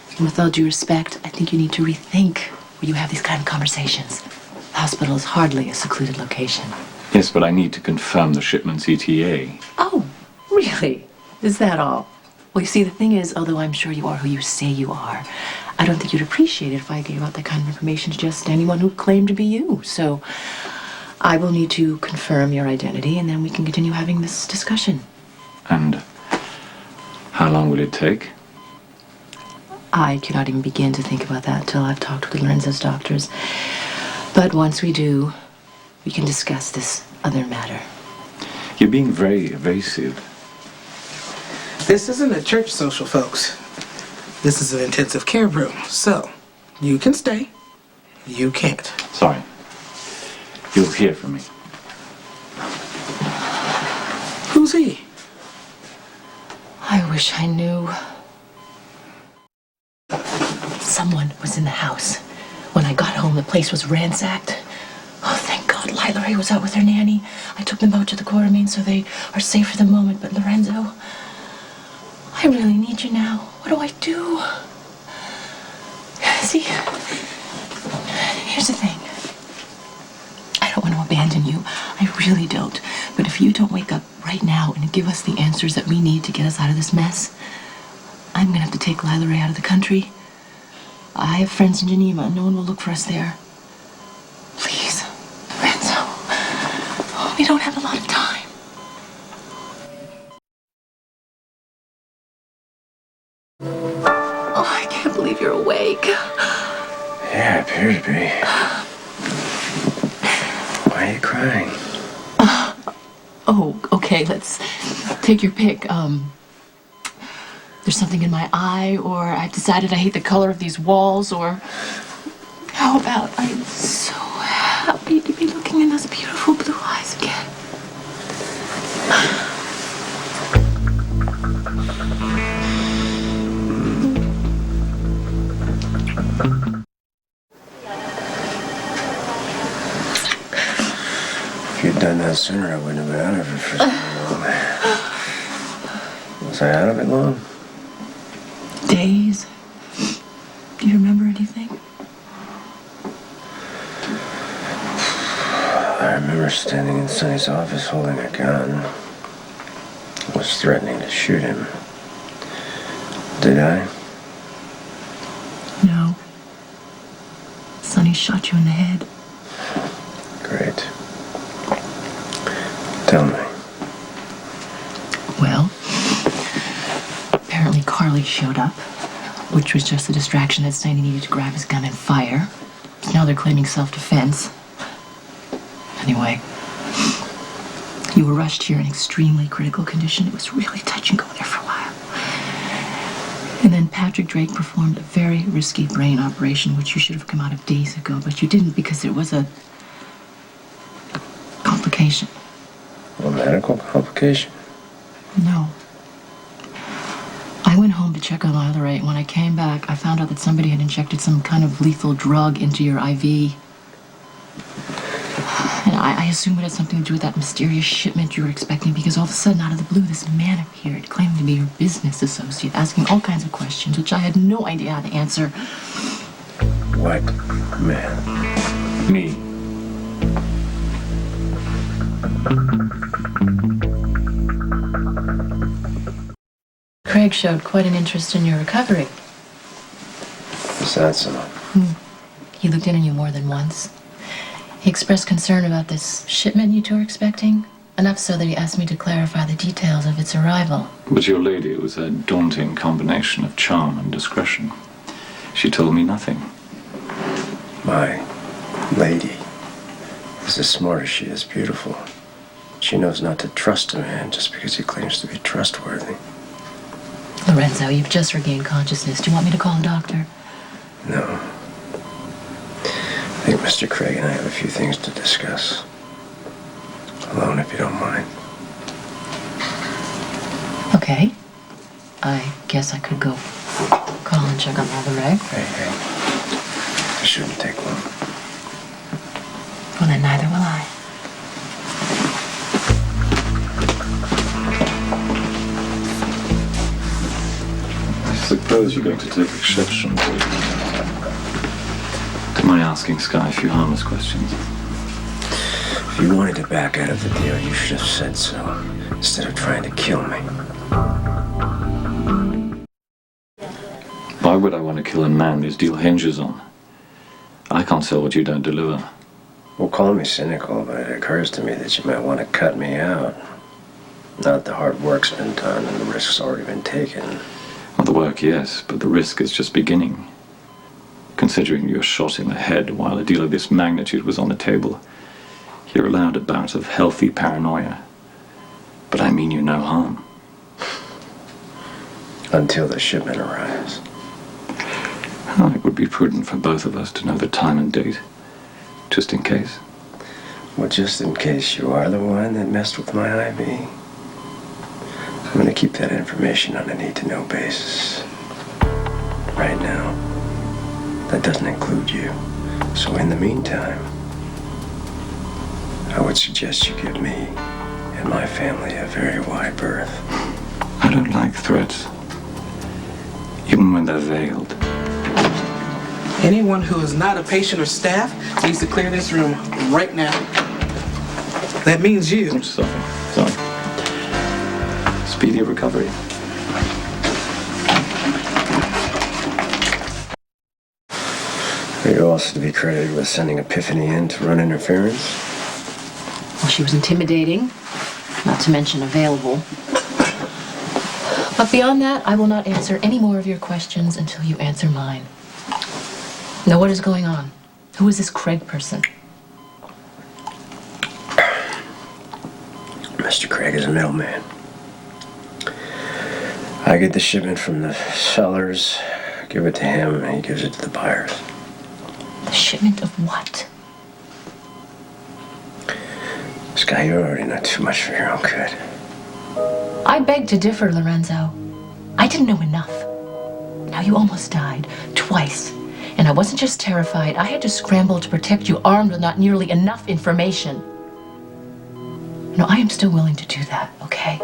And with all due respect, I think you need to rethink where you have these kind of conversations. The hospital is hardly a secluded location. Yes, but I need to confirm the shipment's ETA. Oh, really? Is that all? Well, you see, the thing is, although I'm sure you are who you say you are, I don't think you'd appreciate it if I gave out that kind of information to just anyone who claimed to be you. So I will need to confirm your identity, and then we can continue having this discussion. And how long will it take? I cannot even begin to think about that till I've talked with Lorenzo's doctors. But once we do, we can discuss this other matter. You're being very evasive. This isn't a church social, folks. This is an intensive care room. So, you can stay. You can't. Sorry. You'll hear from me. Who's he? I wish I knew. Someone was in the house. When I got home, the place was ransacked. Oh, thank God, Lila Ray was out with her nanny. I took them out to the quartermain so they are safe for the moment. But Lorenzo, I really need you now. What do I do? See, here's the thing. I don't want to abandon you. I really don't. But if you don't wake up right now and give us the answers that we need to get us out of this mess, I'm going to have to take Lila Ray out of the country. I have friends in Geneva, and no one will look for us there. Please, Lorenzo. We don't have a lot of time. Oh, I can't believe you're awake. Yeah, I appear to be. Why are you crying? Oh, okay, let's take your pick. There's something in my eye, or I've decided I hate the color of these walls, or how about I'm so happy to be looking in those beautiful blue eyes again. If you'd done that sooner, I wouldn't have been out of it for so long. Was I out of it long? Days. Do you remember anything? I remember standing in Sonny's office holding a gun. I was threatening to shoot him. Did I? No. Sonny shot you in the head. Great. Tell me. Well, apparently Carly showed up, which was just a distraction that Sonny needed to grab his gun and fire. Now they're claiming self-defense. Anyway, you were rushed here in extremely critical condition. It was really touch and go there for a while. And then Patrick Drake performed a very risky brain operation, which you should have come out of days ago, but you didn't because it was a complication. A medical complication? No. I went home to check on Lila Ray, and when I came back, I found out that somebody had injected some kind of lethal drug into your IV. And I assume it had something to do with that mysterious shipment you were expecting, because all of a sudden, out of the blue, this man appeared, claiming to be your business associate, asking all kinds of questions, which I had no idea how to answer. What man? Me. Craig showed quite an interest in your recovery. Is that so? He looked in on you more than once. He expressed concern about this shipment you two are expecting, enough so that he asked me to clarify the details of its arrival. But your lady was a daunting combination of charm and discretion. She told me nothing. My lady is as smart as she is beautiful. She knows not to trust a man just because he claims to be trustworthy. Lorenzo, you've just regained consciousness. Do you want me to call a doctor? No. I think Mr. Craig and I have a few things to discuss. Alone, if you don't mind. Okay. I guess I could go call and check on Lila Ray. Hey. It shouldn't take long. Well, then neither will I. I suppose you're going to take exception to my asking Sky a few harmless questions. If you wanted to back out of the deal, you should have said so, instead of trying to kill me. Why would I want to kill a man this deal hinges on? I can't sell what you don't deliver. Well, call me cynical, but it occurs to me that you might want to cut me out. Now that the hard work's been done and the risk's already been taken. Well, the work, yes, but the risk is just beginning. Considering you're shot in the head while a deal of this magnitude was on the table, you're allowed a bout of healthy paranoia. But I mean you no harm. Until the shipment arrives. Well, it would be prudent for both of us to know the time and date, just in case. Well, just in case you are the one that messed with my IV. I'm going to keep that information on a need-to-know basis. Right now. That doesn't include you. So in the meantime, I would suggest you give me and my family a very wide berth. I don't like threats, even when they're veiled. Anyone who is not a patient or staff needs to clear this room right now. That means you. Sorry. Speedy recovery. Are you also to be credited with sending Epiphany in to run interference? Well, she was intimidating, not to mention available. But beyond that, I will not answer any more of your questions until you answer mine. Now, what is going on? Who is this Craig person? Mr. Craig is a middleman. I get the shipment from the sellers, give it to him, and he gives it to the buyers. The shipment of what? Sky, you already know too much for your own good. I beg to differ, Lorenzo. I didn't know enough. Now, you almost died. Twice. And I wasn't just terrified. I had to scramble to protect you, armed with not nearly enough information. No, I am still willing to do that, okay?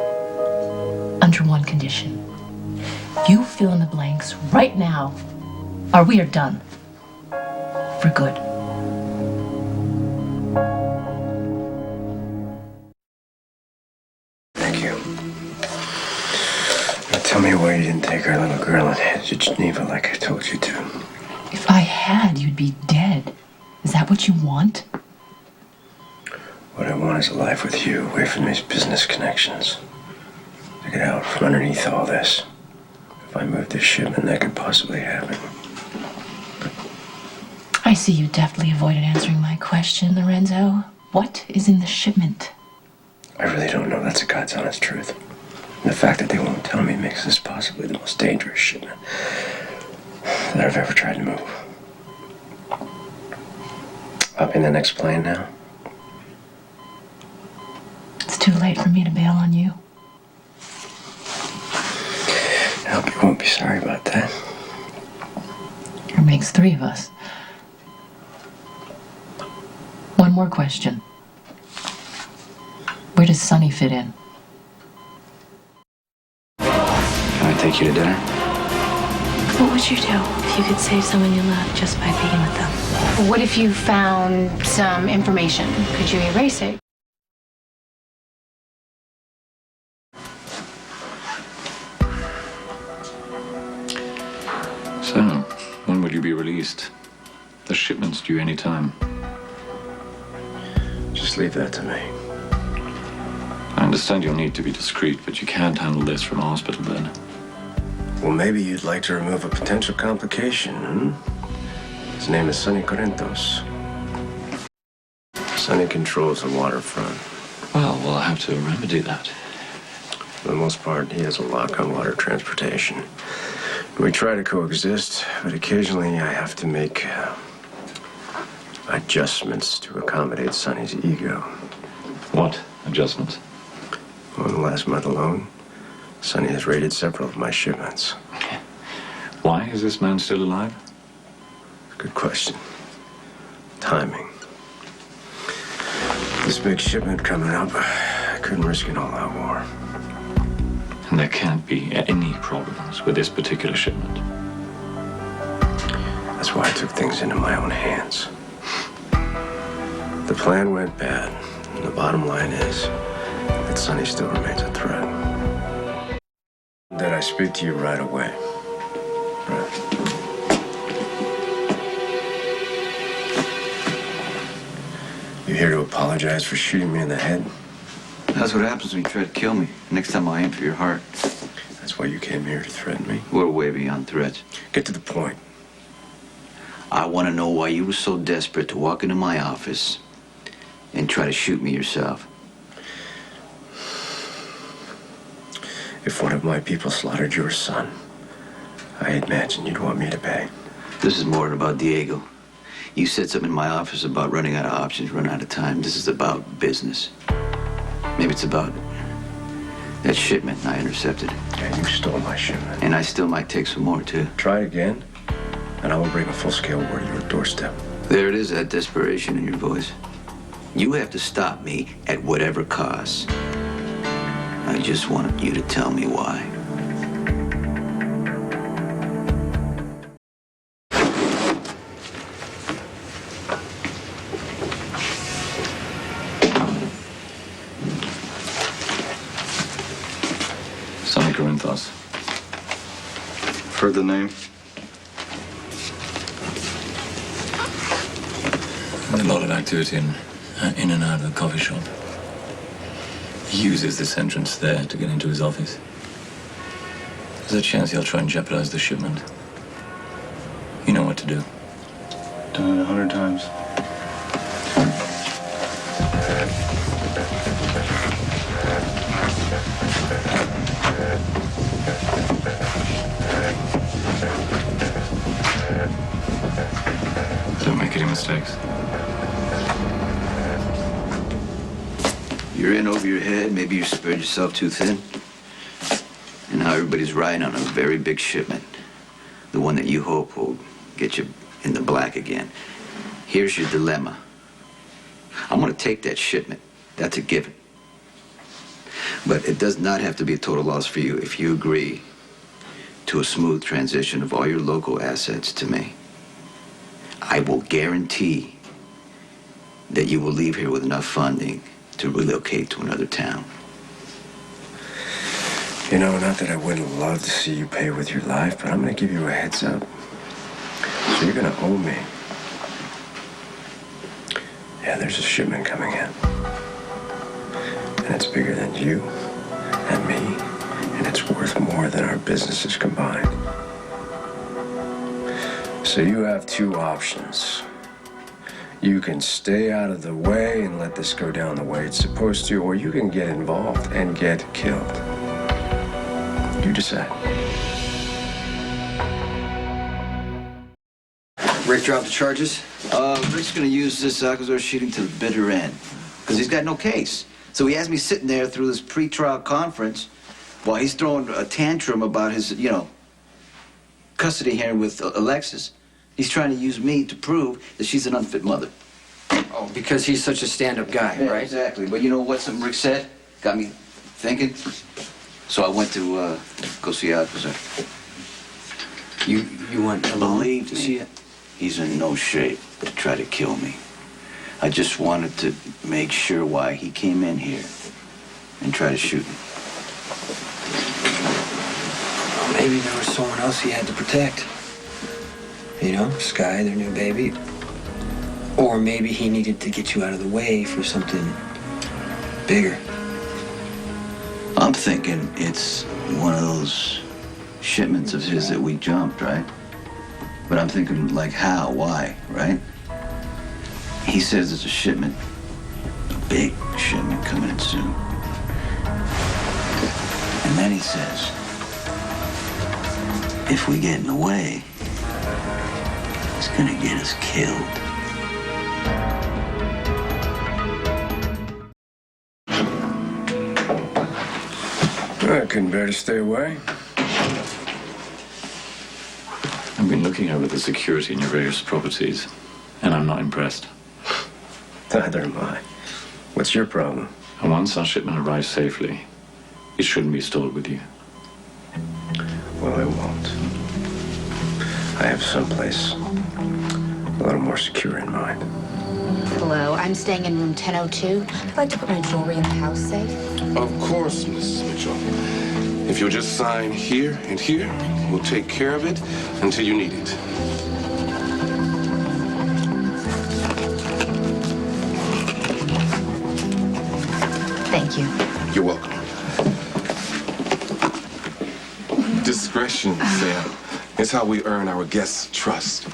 Under one condition. You fill in the blanks right now, or we are done. For good. Thank you. Now tell me why you didn't take our little girl and head to Geneva like I told you to. If I had, you'd be dead. Is that what you want? What I want is a life with you, away from these business connections. To get out from underneath all this. If I moved this shipment, that could possibly happen. I see you deftly avoided answering my question, Lorenzo. What is in the shipment? I really don't know. That's the God's honest truth. And the fact that they won't tell me makes this possibly the most dangerous shipment that I've ever tried to move. Up in the next plane now? It's too late for me to bail on you. I hope you won't be sorry about that. It makes three of us. One more question. Where does Sonny fit in? Can I take you to dinner? What would you do if you could save someone you love just by being with them? What if you found some information? Could you erase it? So, when will you be released? The shipment's due any time. Just leave that to me. I understand you'll need to be discreet, but you can't handle this from a hospital bed. Well, maybe you'd like to remove a potential complication, His name is Sonny Corinthos. Sonny controls the waterfront. Well, we'll have to remedy that. For the most part, he has a lock on water transportation. We try to coexist, but occasionally I have to make adjustments to accommodate Sonny's ego. What adjustments? Well, in the last month alone, Sonny has raided several of my shipments. Why is this man still alive? Good question. Timing. This big shipment coming up, I couldn't risk an all-out war. And there can't be any problems with this particular shipment. That's why I took things into my own hands. The plan went bad, and the bottom line is that Sonny still remains a threat. That I speak to you right away. Right. You here to apologize for shooting me in the head? That's what happens when you try to kill me. Next time I aim for your heart. That's why you came here to threaten me? We're way beyond threats. Get to the point. I want to know why you were so desperate to walk into my office and try to shoot me yourself. If one of my people slaughtered your son, I imagine you'd want me to pay. This is more than about Diego. You said something in my office about running out of options, running out of time. This is about business. Maybe it's about that shipment I intercepted. Yeah, you stole my shipment. And I still might take some more, too. Try again, and I will bring a full-scale war to your doorstep. There it is, that desperation in your voice. You have to stop me at whatever cost. I just want you to tell me why. Sonny Corinthos. Heard the name? A lot of activity in and out of the coffee shop. He uses this entrance there to get into his office. There's a chance he'll try and jeopardize the shipment. You know what to do. Done it 100 times. Don't make any mistakes. You're in over your head. Maybe you spread yourself too thin. And now everybody's riding on a very big shipment. The one that you hope will get you in the black again. Here's your dilemma. I'm gonna take that shipment. That's a given. But it does not have to be a total loss for you if you agree to a smooth transition of all your local assets to me. I will guarantee that you will leave here with enough funding to relocate to another town. You know, not that I wouldn't love to see you pay with your life, but I'm gonna give you a heads up. So you're gonna owe me. Yeah, there's a shipment coming in. And it's bigger than you and me, and it's worth more than our businesses combined. So you have two options. You can stay out of the way and let this go down the way it's supposed to, or you can get involved and get killed. You decide. Rick dropped the charges? Rick's gonna use this Alcazar shooting to the bitter end, because he's got no case. So he has me sitting there through this pre-trial conference while he's throwing a tantrum about his, custody hearing with Alexis. He's trying to use me to prove that she's an unfit mother. Oh, because he's such a stand-up guy, Yeah, right? exactly. But you know what something Rick said? Got me thinking. So I went to go see Alcazar. You went alone Believe to me, see it? he's in no shape to try to kill me. I just wanted to make sure why he came in here and tried to shoot me. Well, maybe there was someone else he had to protect. Sky, their new baby. Or maybe he needed to get you out of the way for something bigger. I'm thinking it's one of those shipments of his that we jumped, right? But I'm thinking, like, how, why, right? He says it's a shipment, a big shipment coming in soon. And then he says, if we get in the way, it's gonna get us killed. I couldn't bear to stay away. I've been looking over the security in your various properties, and I'm not impressed. Neither am I. What's your problem? And once our shipment arrives safely, it shouldn't be stored with you. Well, it won't. I have someplace a little more secure in mind. Hello, I'm staying in room 1002. I'd like to put my jewelry in the house safe. Of course, Mrs. Mitchell. If you'll just sign here and here, we'll take care of it until you need it. Thank you. You're welcome. Discretion, Sam, is how we earn our guests' trust.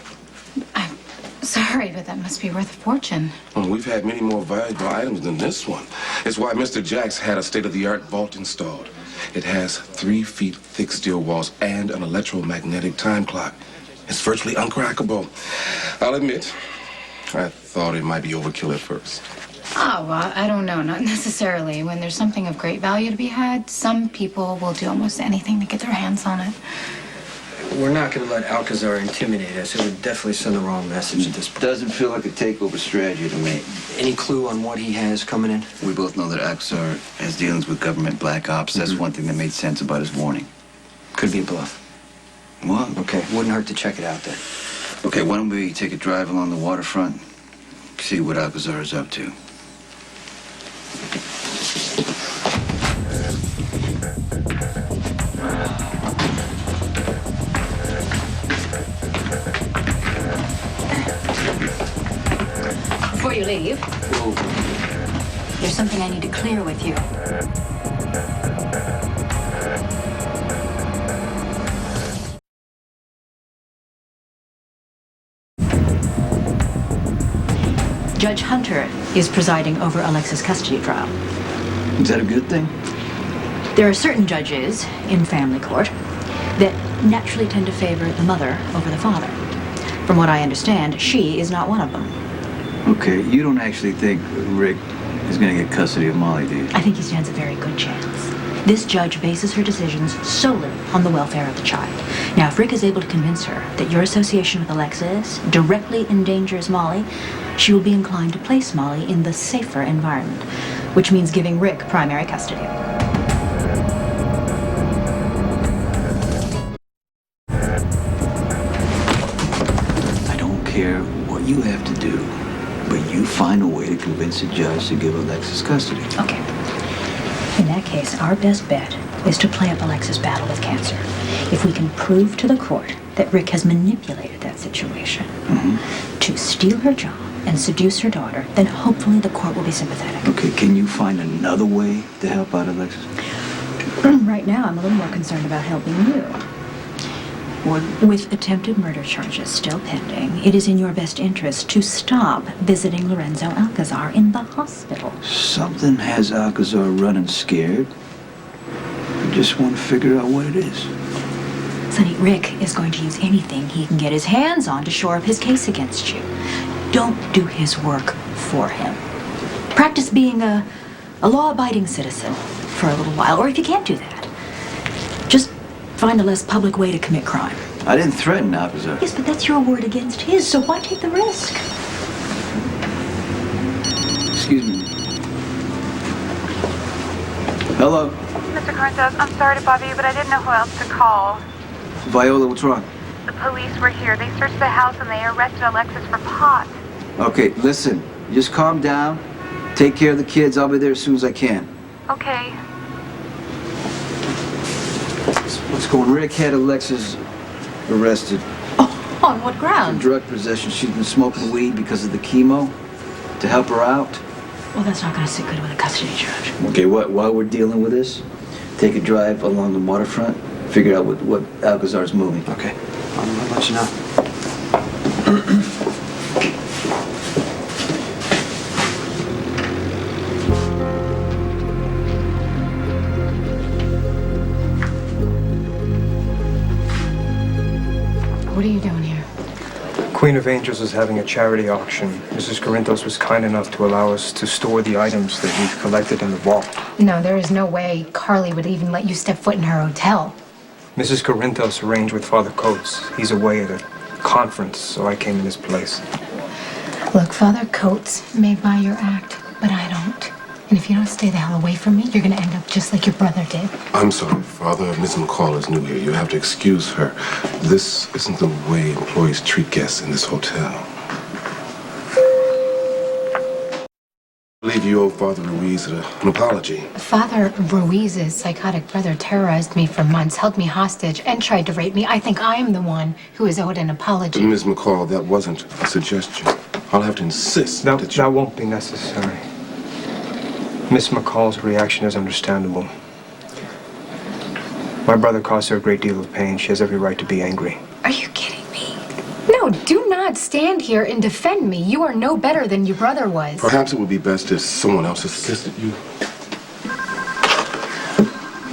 I'm sorry, but that must be worth a fortune. Well, we've had many more valuable items than this one. It's why Mr. Jacks had a state-of-the-art vault installed. It has 3 feet thick steel walls and an electromagnetic time clock. It's virtually uncrackable. I'll admit, I thought it might be overkill at first. Oh, well, I don't know. Not necessarily. When there's something of great value to be had, some people will do almost anything to get their hands on it. We're not going to let Alcazar intimidate us. It would definitely send the wrong message at this point. Doesn't feel like a takeover strategy to me. Any clue on what he has coming in? We both know that Alcazar has dealings with government black ops. That's one thing that made sense about his warning. Could be a bluff. What? Okay, wouldn't hurt to check it out then. Okay, why don't we take a drive along the waterfront, see what Alcazar is up to. Before you leave, there's something I need to clear with you. Judge Hunter is presiding over Alexis' custody trial. Is that a good thing? There are certain judges in family court that naturally tend to favor the mother over the father. From what I understand, she is not one of them. Okay, you don't actually think Rick is going to get custody of Molly, do you? I think he stands a very good chance. This judge bases her decisions solely on the welfare of the child. Now, if Rick is able to convince her that your association with Alexis directly endangers Molly, she will be inclined to place Molly in the safer environment, which means giving Rick primary custody. what you have to do, but you find a way to convince the judge to give Alexis custody. Okay. In that case, our best bet is to play up Alexis' battle with cancer. If we can prove to the court that Rick has manipulated that situation to steal her job and seduce her daughter, then hopefully the court will be sympathetic. Okay, can you find another way to help out Alexis? Right now, I'm a little more concerned about helping you. With attempted murder charges still pending, it is in your best interest to stop visiting Lorenzo Alcazar in the hospital. Something has Alcazar running scared. I just want to figure out what it is. Sonny, Rick is going to use anything he can get his hands on to shore up his case against you. Don't do his work for him. Practice being a law-abiding citizen for a little while, or if you can't do that, just find a less public way to commit crime. I didn't threaten Alcazar. Yes, but that's your word against his, so why take the risk? Excuse me. Hello? Mr. Corinthos, I'm sorry to bother you, but I didn't know who else to call. Viola, what's wrong? The police were here. They searched the house and they arrested Alexis for pot. Okay, listen. Just calm down. Take care of the kids. I'll be there as soon as I can. Okay. What's going on? Rick had Alexis arrested. On what For ground? drug possession. She's been smoking weed because of the chemo. To help her out. Well, that's not going to sit good with a custody judge. Okay, while we're dealing with this, take a drive along the waterfront. Figure out what Alcazar's moving. Okay. I'll let you know. What are you doing here? Queen of Angels is having a charity auction. Mrs. Corinthos was kind enough to allow us to store the items that we've collected in the vault. No, there is no way Carly would even let you step foot in her hotel. Mrs. Corinthos arranged with Father Coates. He's away at a conference, so I came in his place. Look, Father Coates may buy your act, but I don't. And if you don't stay the hell away from me, you're gonna end up just like your brother did. I'm sorry, Father. Miss McCall is new here. You have to excuse her. This isn't the way employees treat guests in this hotel. I believe you owe Father Ruiz an apology. Father Ruiz's psychotic brother terrorized me for months, held me hostage, and tried to rape me. I think I am the one who is owed an apology. Miss McCall, that wasn't a suggestion. I'll have to insist that you... That won't be necessary. Miss McCall's reaction is understandable. My brother caused her a great deal of pain. She has every right to be angry. Are you kidding me? No, do not stand here and defend me. You are no better than your brother was. Perhaps it would be best if someone else assisted you.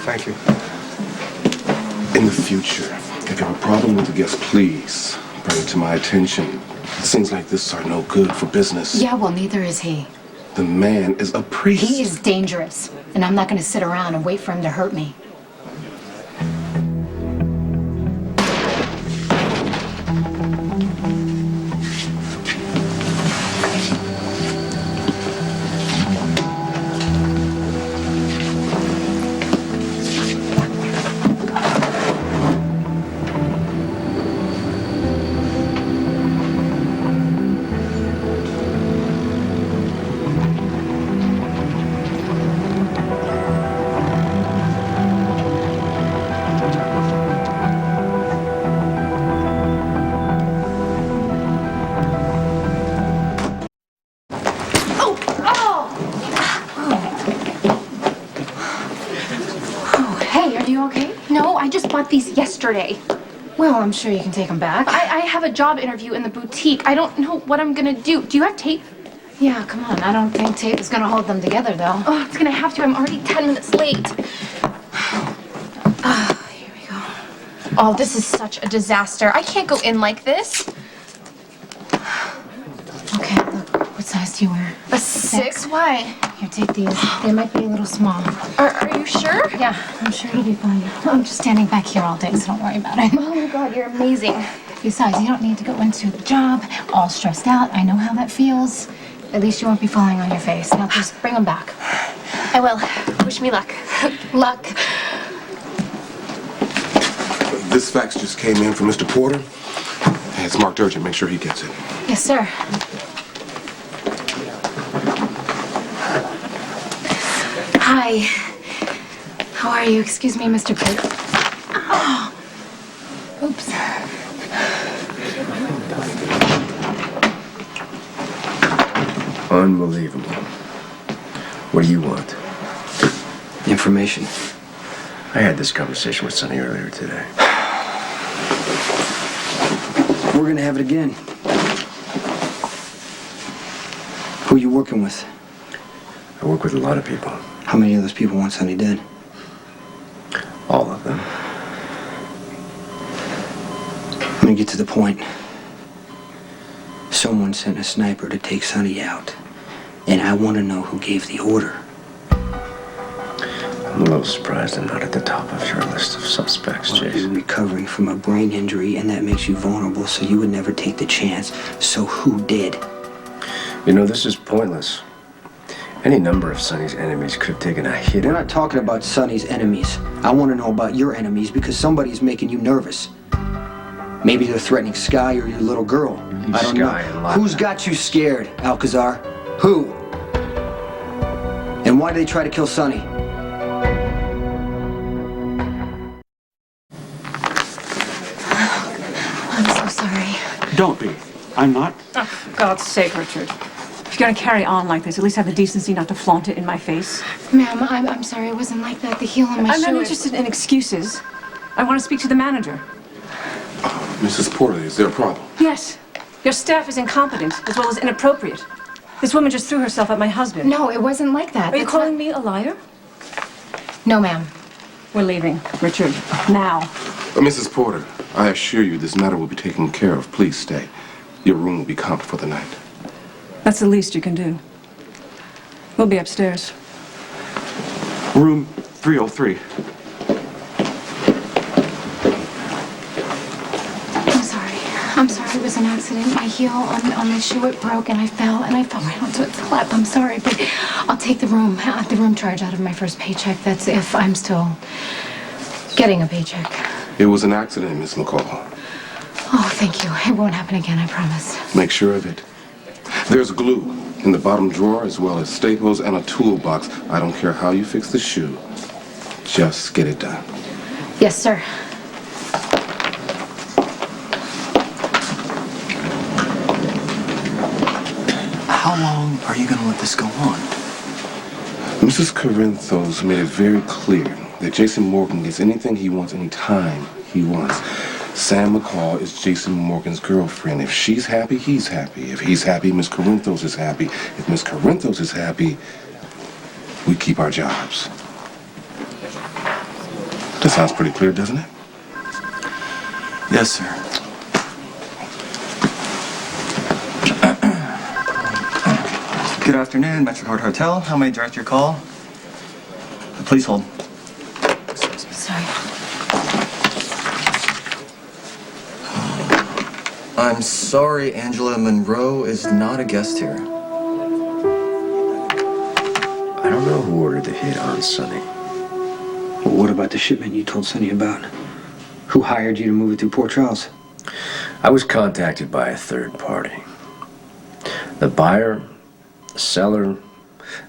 Thank you. In the future, if you have a problem with the guest, please bring it to my attention. Things like this are no good for business. Yeah, well, neither is he. The man is a priest. He is dangerous, and I'm not going to sit around and wait for him to hurt me. These yesterday. Well, I'm sure you can take them back. I have a job interview in the boutique. I don't know what I'm gonna do. Do you have tape? Yeah, come on. I don't think tape is gonna hold them together, though. Oh, it's gonna have to. I'm already 10 minutes late. Here we go. Oh, this is such a disaster. I can't go in like this. Okay, look. What size do you wear? A 6? Why? Here, take these. They might be a little small. Are you sure? Yeah, I'm sure it'll be fine. I'm just standing back here all day, so don't worry about it. Oh my God, you're amazing. Besides, you don't need to go into the job all stressed out. I know how that feels. At least you won't be falling on your face. Now just bring them back. I will. Wish me luck. Luck. This fax just came in from Mr. Porter. Hey, it's marked urgent. Make sure he gets it. Yes, sir. Hi. How are you? Excuse me, Mr. Pitt. Oh. Oops. Unbelievable. What do you want? Information. I had this conversation with Sonny earlier today. We're gonna have it again. Who you working with? I work with a lot of people. How many of those people want Sonny dead? All of them. Let me get to the point. Someone sent a sniper to take Sonny out, and I want to know who gave the order. I'm a little surprised I'm not at the top of your list of suspects, Well, Jason. you're recovering from a brain injury, and that makes you vulnerable, so you would never take the chance. So who did? You know, this is pointless. Any number of Sonny's enemies could have taken a hit. We're not talking about Sonny's enemies. I want to know about your enemies because somebody's making you nervous. Maybe they're threatening Sky or your little girl. I don't know. Who's got you scared, Alcazar? Who? And why did they try to kill Sonny? I'm so sorry. Don't be. I'm not. Oh, for God's sake, Richard. If you're gonna carry on like this, at least have the decency not to flaunt it in my face. Ma'am, I'm sorry. It wasn't like that. The heel on my I'm shoe. not interested in excuses. I want to speak to the manager. Mrs. Porter, is there a problem? Yes. Your staff is incompetent as well as inappropriate. This woman just threw herself at my husband. No, it wasn't like that. Are you That's calling me a liar? No, ma'am. We're leaving, Richard. Now. Mrs. Porter, I assure you this matter will be taken care of. Please stay. Your room will be comped for the night. That's the least you can do. We'll be upstairs. Room 303. I'm sorry. It was an accident. My heel on my shoe, it broke, and I fell right onto its lap. I'm sorry, but I'll take the room charge out of my first paycheck. That's if I'm still getting a paycheck. It was an accident, Miss McCall. Oh, thank you. It won't happen again, I promise. Make sure of it. There's glue in the bottom drawer as well as staples and a toolbox. I don't care how you fix the shoe. Just get it done. Yes, sir. How long are you going to let this go on? Mrs. Corinthos made it very clear that Jason Morgan gets anything he wants anytime he wants. Sam McCall is Jason Morgan's girlfriend. If she's happy, he's happy. If he's happy, Miss Corinthos is happy. If Miss Corinthos is happy, we keep our jobs. That sounds pretty clear, doesn't it? Yes, sir. Good afternoon, Metrocard Hotel. How may I direct your call? Please hold. Sorry. I'm sorry, Angela Monroe is not a guest here. I don't know who ordered the hit on Sonny. Well, what about the shipment you told Sonny about? Who hired you to move it through Port Charles? I was contacted by a third party. The buyer, the seller,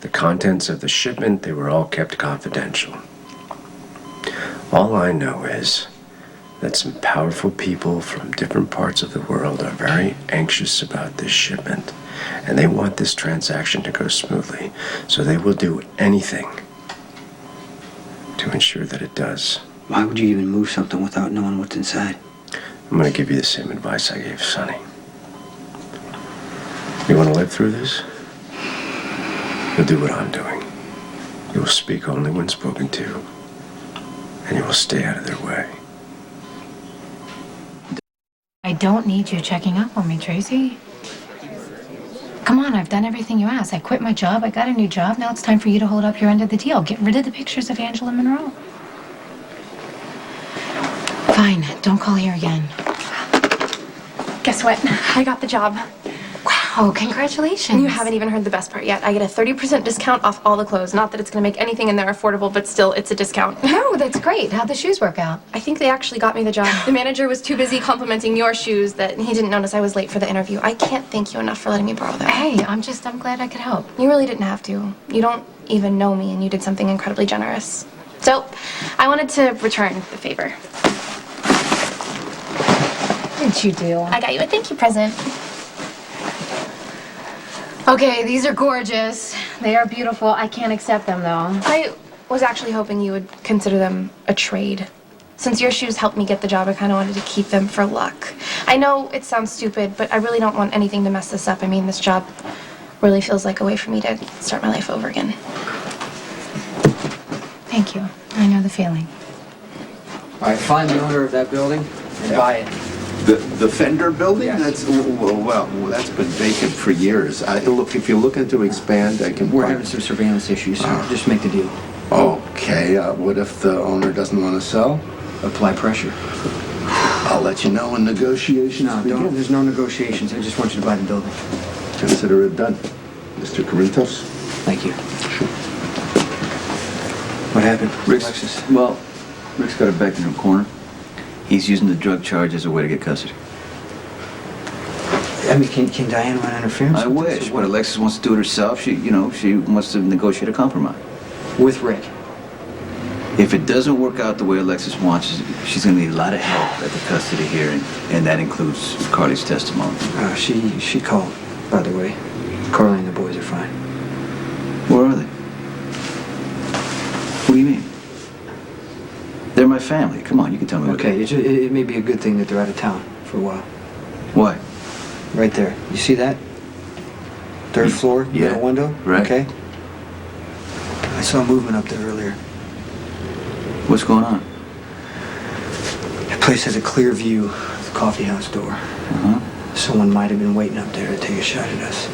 the contents of the shipment, they were all kept confidential. All I know is that some powerful people from different parts of the world are very anxious about this shipment, and they want this transaction to go smoothly, so they will do anything to ensure that it does. Why would you even move something without knowing what's inside? I'm going to give you the same advice I gave Sonny. You want to live through this? You'll do what I'm doing. You will speak only when spoken to, and you will stay out of their way. I don't need you checking up on me, Tracy. Come on, I've done everything you asked. I quit my job, I got a new job. Now it's time for you to hold up your end of the deal. Get rid of the pictures of Angela Monroe. Fine, don't call here again. Guess what? I got the job. Wow. Oh, congratulations. You haven't even heard the best part yet. I get a 30% discount off all the clothes. Not that it's going to make anything in there affordable, but still, it's a discount. No, that's great. How'd the shoes work out? I think they actually got me the job. The manager was too busy complimenting your shoes that he didn't notice I was late for the interview. I can't thank you enough for letting me borrow them. Hey, I'm glad I could help. You really didn't have to. You don't even know me, and you did something incredibly generous. So, I wanted to return the favor. What did you do? I got you a thank you present. Okay, these are gorgeous. They are beautiful. I can't accept them, though. I was actually hoping you would consider them a trade. Since your shoes helped me get the job, I kind of wanted to keep them for luck. I know it sounds stupid, but I really don't want anything to mess this up. I mean, this job really feels like a way for me to start my life over again. Thank you. I know the feeling. All right, find the owner of that building and buy it. The Fender building? That's well, that's been vacant for years. Look, if you're looking to expand, I can. We're having some surveillance issues, so just make the deal. Okay. What if the owner doesn't want to sell? Apply pressure. I'll let you know when negotiations begin. Don't. There's no negotiations. I just want you to buy the building. Consider it done, Mr. Corinthos. Thank you. What happened? Rick's, well, Rick's got a backed in a corner. He's using the drug charge as a way to get custody. I mean, can Diane run interference? I wish, but Alexis wants to do it herself. She wants to negotiate a compromise. With Rick? If it doesn't work out the way Alexis wants, she's going to need a lot of help at the custody hearing, and that includes Carly's testimony. She called, by the way. Carly and the boys are fine. Where are they? What do you mean? They're my family. Come on, you can tell me what Okay, it may be a good thing that they're out of town for a while. Why? Right there. You see that? Third floor, middle window? Right. Okay. I saw movement up there earlier. What's going on? The place has a clear view of the coffee house door. Someone might have been waiting up there to take a shot at us.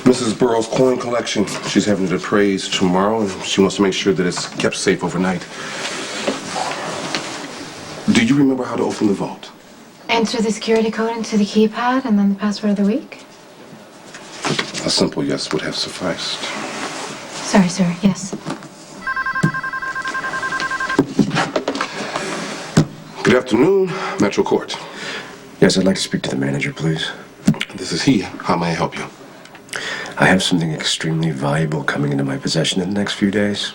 Mrs. Burrow's coin collection. She's having it appraised tomorrow, and she wants to make sure that it's kept safe overnight. Do you remember how to open the vault? Enter the security code into the keypad and then the password of the week. A simple yes would have sufficed. Sorry, sir. Yes. Good afternoon, Metro Court. Yes, I'd like to speak to the manager, please. This is he. How may I help you? I have something extremely valuable coming into my possession in the next few days.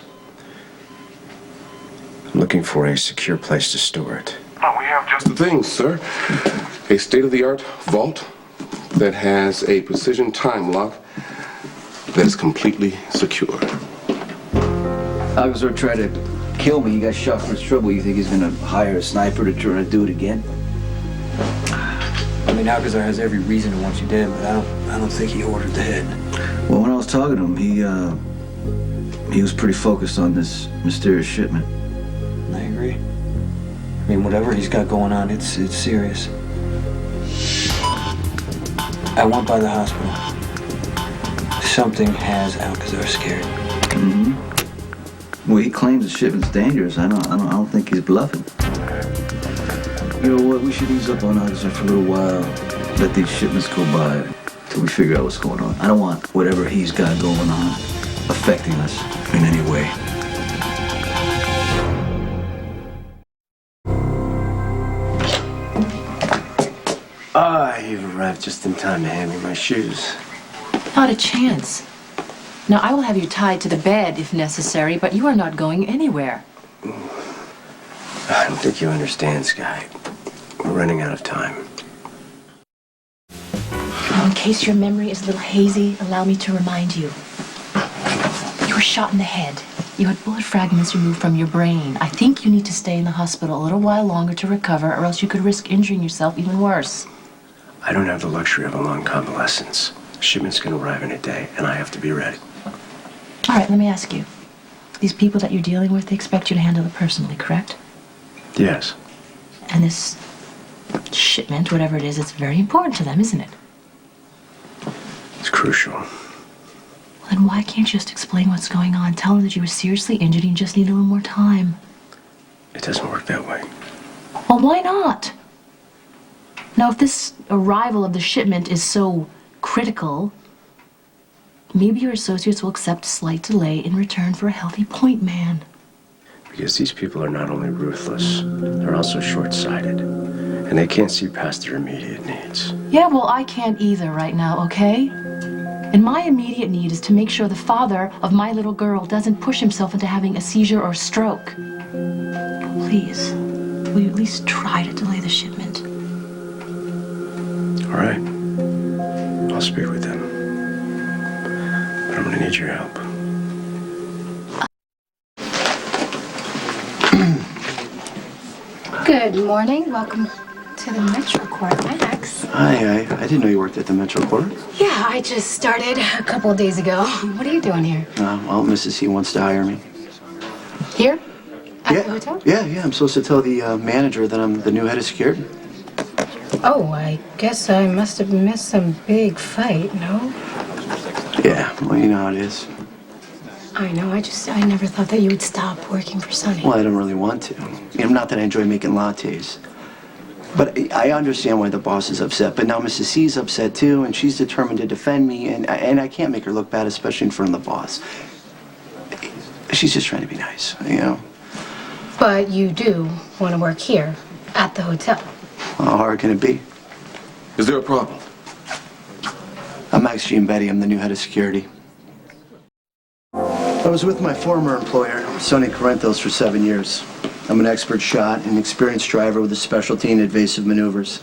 I'm looking for a secure place to store it. Oh, we have just the thing, sir. A state-of-the-art vault that has a precision time lock that is completely secure. Alcazar tried to kill me. He got shot for his trouble. You think he's gonna hire a sniper to try to do it again? I mean, Alcazar has every reason to want you dead, but I don't think he ordered the hit. Well, when I was talking to him, he was pretty focused on this mysterious shipment. I agree. I mean, whatever he's got going on, it's serious. I went by the hospital. Something has Alcazar scared. Well, he claims the shipment's dangerous. I don't think he's bluffing. You know what? We should ease up on Alcazar for a little while. Let these shipments go by till we figure out what's going on. I don't want whatever he's got going on affecting us in any way. You've arrived just in time to hand me my shoes. Not a chance. Now, I will have you tied to the bed if necessary, but you are not going anywhere. I don't think you understand, Sky. We're running out of time. In case your memory is a little hazy, allow me to remind you. You were shot in the head. You had bullet fragments removed from your brain. I think you need to stay in the hospital a little while longer to recover, or else you could risk injuring yourself even worse. I don't have the luxury of a long convalescence. Shipments can arrive in a day, and I have to be ready. All right, let me ask you. These people that you're dealing with, they expect you to handle it personally, correct? Yes. And this shipment, whatever it is, it's very important to them, isn't it? It's crucial. Well, Then why can't you just explain what's going on? Tell him that you were seriously injured and you just need a little more time. It doesn't work that way. Well, why not? Now, if this arrival of the shipment is so critical, maybe your associates will accept a slight delay in return for a healthy point man. Because these people are not only ruthless, they're also short-sighted. And they can't see past their immediate needs. Yeah, well, I can't either right now, okay? And my immediate need is to make sure the father of my little girl doesn't push himself into having a seizure or a stroke. Please, will you at least try to delay the shipment? All right. I'll speak with them. But I'm gonna need your help. Good morning. Welcome to the Metro Court, Max. Hi, I didn't know you worked at the Metro Court. Yeah, I just started a couple of days ago. What are you doing here? Well, Mrs. C wants to hire me. Here? At the hotel? Yeah, I'm supposed to tell the manager that I'm the new head of security. Oh, I guess I must have missed some big fight, no? Yeah, well, you know how it is. I know, I never thought that you would stop working for Sonny. Well, I don't really want to. Not that I enjoy making lattes. But I understand why the boss is upset. But now Mrs. C is upset too, and she's determined to defend me, and I can't make her look bad, especially in front of the boss. She's just trying to be nice, you know? But you do want to work here, at the hotel. How hard can it be? Is there a problem? I'm Max Giambetti. I'm the new head of security. I was with my former employer, Sonny Corinthos, for 7 years. I'm an expert shot and experienced driver with a specialty in evasive maneuvers.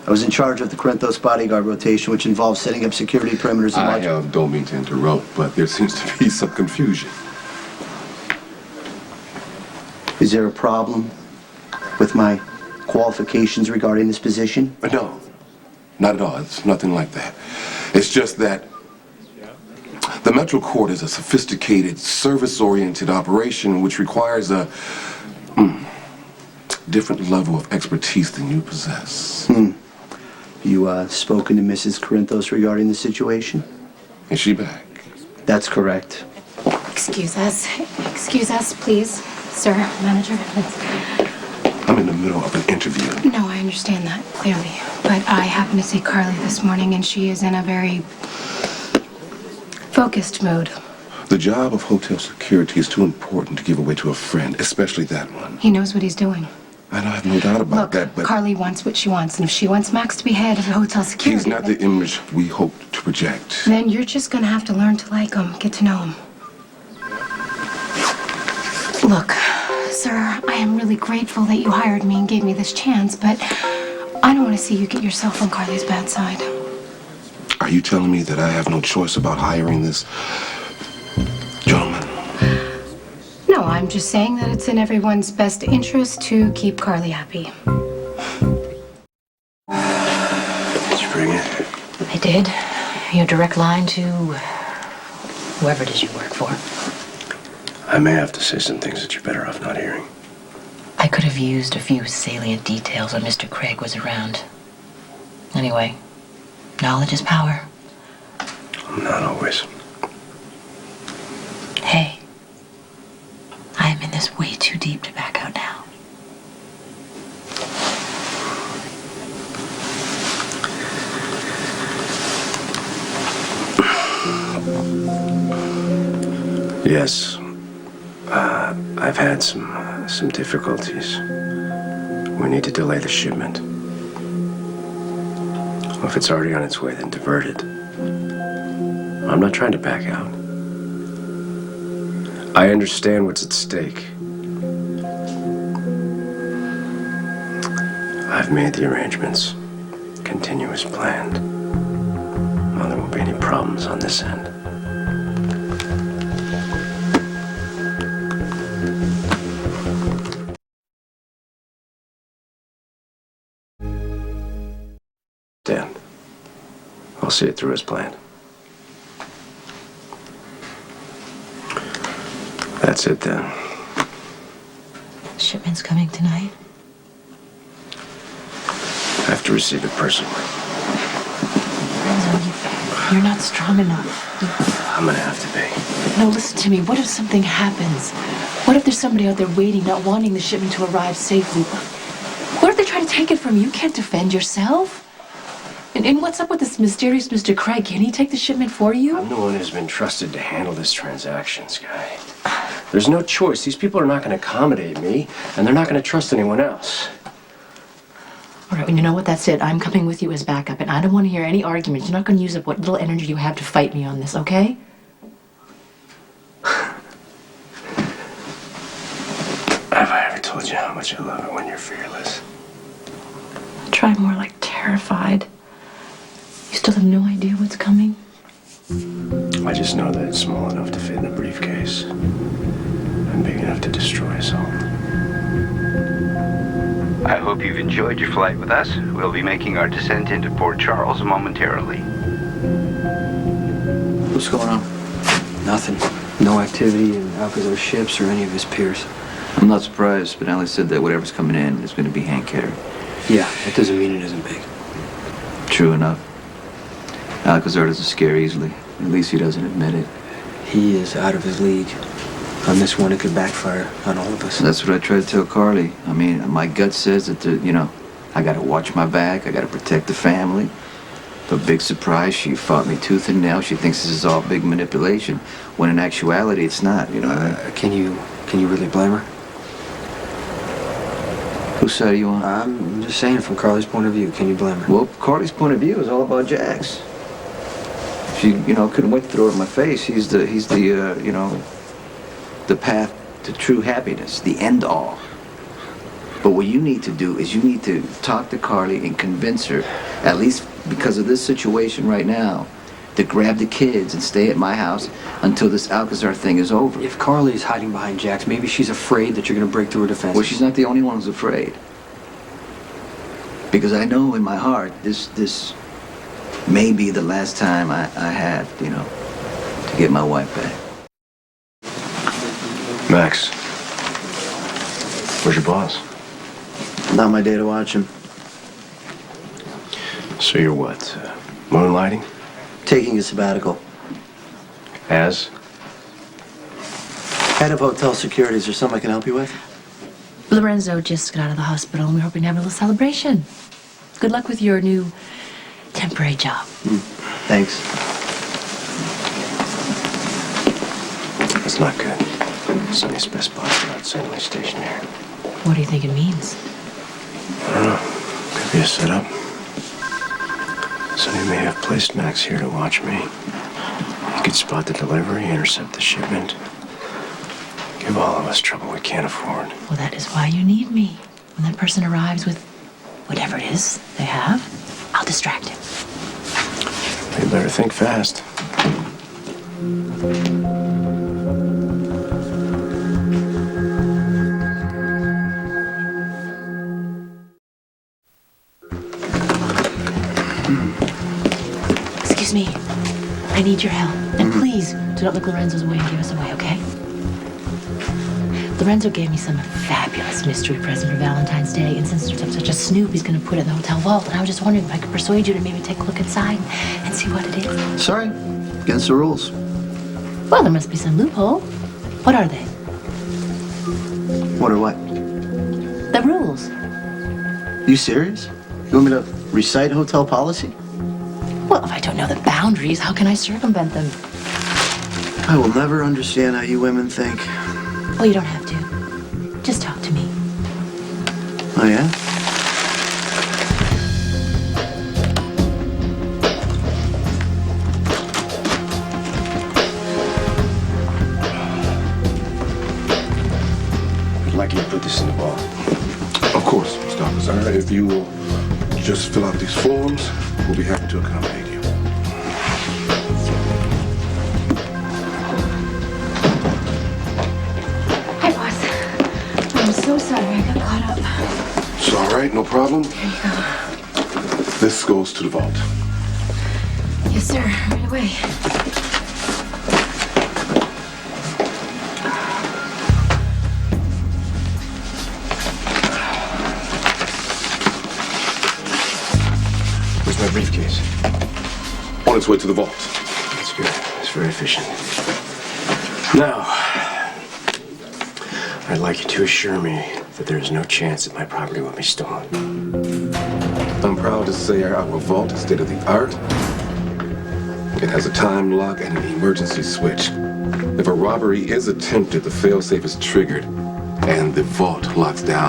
I was in charge of the Corinthos bodyguard rotation, which involves setting up security perimeters and Don't mean to interrupt, but there seems to be some confusion. Is there a problem with my qualifications regarding this position? No, not at all. It's nothing like that. It's just that the Metro Court is a sophisticated, service-oriented operation which requires a different level of expertise than you possess. You, spoken to Mrs. Corinthos regarding the situation? Is she back? That's correct. Excuse us, please, sir, manager. I'm in the middle of an interview. No, I understand that, clearly. But I happened to see Carly this morning, and she is in a very focused mood. The job of hotel security is too important to give away to a friend, especially that one. He knows what he's doing. And I have no doubt about Look, that, but Carly wants what she wants, and if she wants Max to be head of the hotel security, he's not the image we hoped to project. then you're just gonna have to learn to like him, get to know him. Look, sir, I am really grateful that you hired me and gave me this chance, but I don't want to see you get yourself on Carly's bad side. Are you telling me that I have no choice about hiring this gentleman? No, I'm just saying that it's in everyone's best interest to keep Carly happy. Did you bring it? I did. Your direct line to whoever it is you work for. I may have to say some things that you're better off not hearing. I could have used a few salient details when Mr. Craig was around. Anyway, knowledge is power. Not always. Hey, I am in this way too deep to back out now. Yes. I've had some difficulties. We need to delay the shipment. Well, if it's already on its way, then divert it. I'm not trying to back out. I understand what's at stake. I've made the arrangements. Continue as planned. Well, there won't be any problems on this end. Dan, I'll see it through as planned. That's it then. Shipment's coming tonight. I have to receive it personally. Lorenzo, you're not strong enough. I'm gonna have to be. No, listen to me. What if something happens? What if there's somebody out there waiting, not wanting the shipment to arrive safely? What if they try to take it from you? You can't defend yourself. And what's up with this mysterious Mr. Craig? Can he take the shipment for you? I'm the one who's been trusted to handle this transaction, Sky. There's no choice. These people are not going to accommodate me, and they're not going to trust anyone else. All right, well, you know what? That's it. I'm coming with you as backup, and I don't want to hear any arguments. You're not going to use up what little energy you have to fight me on this, okay? Have I ever told you how much I love it when you're fearless? Try more like terrified. You still have no idea what's coming? I just know that it's small enough to fit in a briefcase and big enough to destroy us all. I hope you've enjoyed your flight with us. We'll be making our descent into Port Charles momentarily. What's going on? Nothing. No activity in Alcazar's ships or any of his peers. I'm not surprised. Spinelli said that whatever's coming in is going to be hand-carried. Yeah, that doesn't mean it isn't big. True enough. Alcazar doesn't scare easily. At least he doesn't admit it. He is out of his league. On this one, it could backfire on all of us. That's what I tried to tell Carly. I mean, my gut says that, I got to watch my back. I got to protect the family. But big surprise, she fought me tooth and nail. She thinks this is all big manipulation, when in actuality, it's not. You know what I mean? Can you really blame her? Whose side are you on? I'm just saying, from Carly's point of view, can you blame her? Well, Carly's point of view is all about Jax. She, couldn't wait to throw it in my face. He's the path to true happiness, the end all. But what you need to do is you need to talk to Carly and convince her, at least because of this situation right now, to grab the kids and stay at my house until this Alcazar thing is over. If Carly is hiding behind Jax, maybe she's afraid that you're going to break through her defense. Well, she's not the only one who's afraid. Because I know in my heart, this may be the last time I have, to get my wife back. Max, where's your boss? Not my day to watch him. So you're what, moonlighting? Taking a sabbatical. As? Head of hotel security. Is there something I can help you with? Lorenzo just got out of the hospital, and we're hoping to have a little celebration. Good luck with your new temporary job. Thanks. That's not good. Sonny's best boss not suddenly stationed here. What do you think it means? I don't know. Could be a setup. Sonny may have placed Max here to watch me. He could spot the delivery, intercept the shipment. Give all of us trouble we can't afford. Well, that is why you need me. When that person arrives with whatever it is they have, I'll distract him. You better think fast. Excuse me. I need your help. And please, do not look Lorenzo's way and give us away, okay? Lorenzo gave me some fabulous mystery present for Valentine's Day, and since I'm such a snoop, he's going to put it in the hotel vault. And I was just wondering if I could persuade you to maybe take a look inside and see what it is. Sorry, against the rules. Well, there must be some loophole. What are they? What or what? The rules. You serious? You want me to recite hotel policy? Well, if I don't know the boundaries, how can I circumvent them? I will never understand how you women think. Well, you don't have to. Just talk to me. Oh, yeah? I'd like you to put this in the vault. Of course, Mr. Alcazar. If you will just fill out these forms, we'll be happy to accommodate you. Hi, boss. I'm so sorry I got caught up. It's all right, no problem. Here you go. This goes to the vault. Yes, sir. Right away. Where's my briefcase? On its way to the vault. That's good. It's very efficient. Now, I'd like you to assure me that there is no chance that my property will be stolen. I'm proud to say our vault is state of the art. It has a time lock and an emergency switch. If a robbery is attempted, the failsafe is triggered and the vault locks down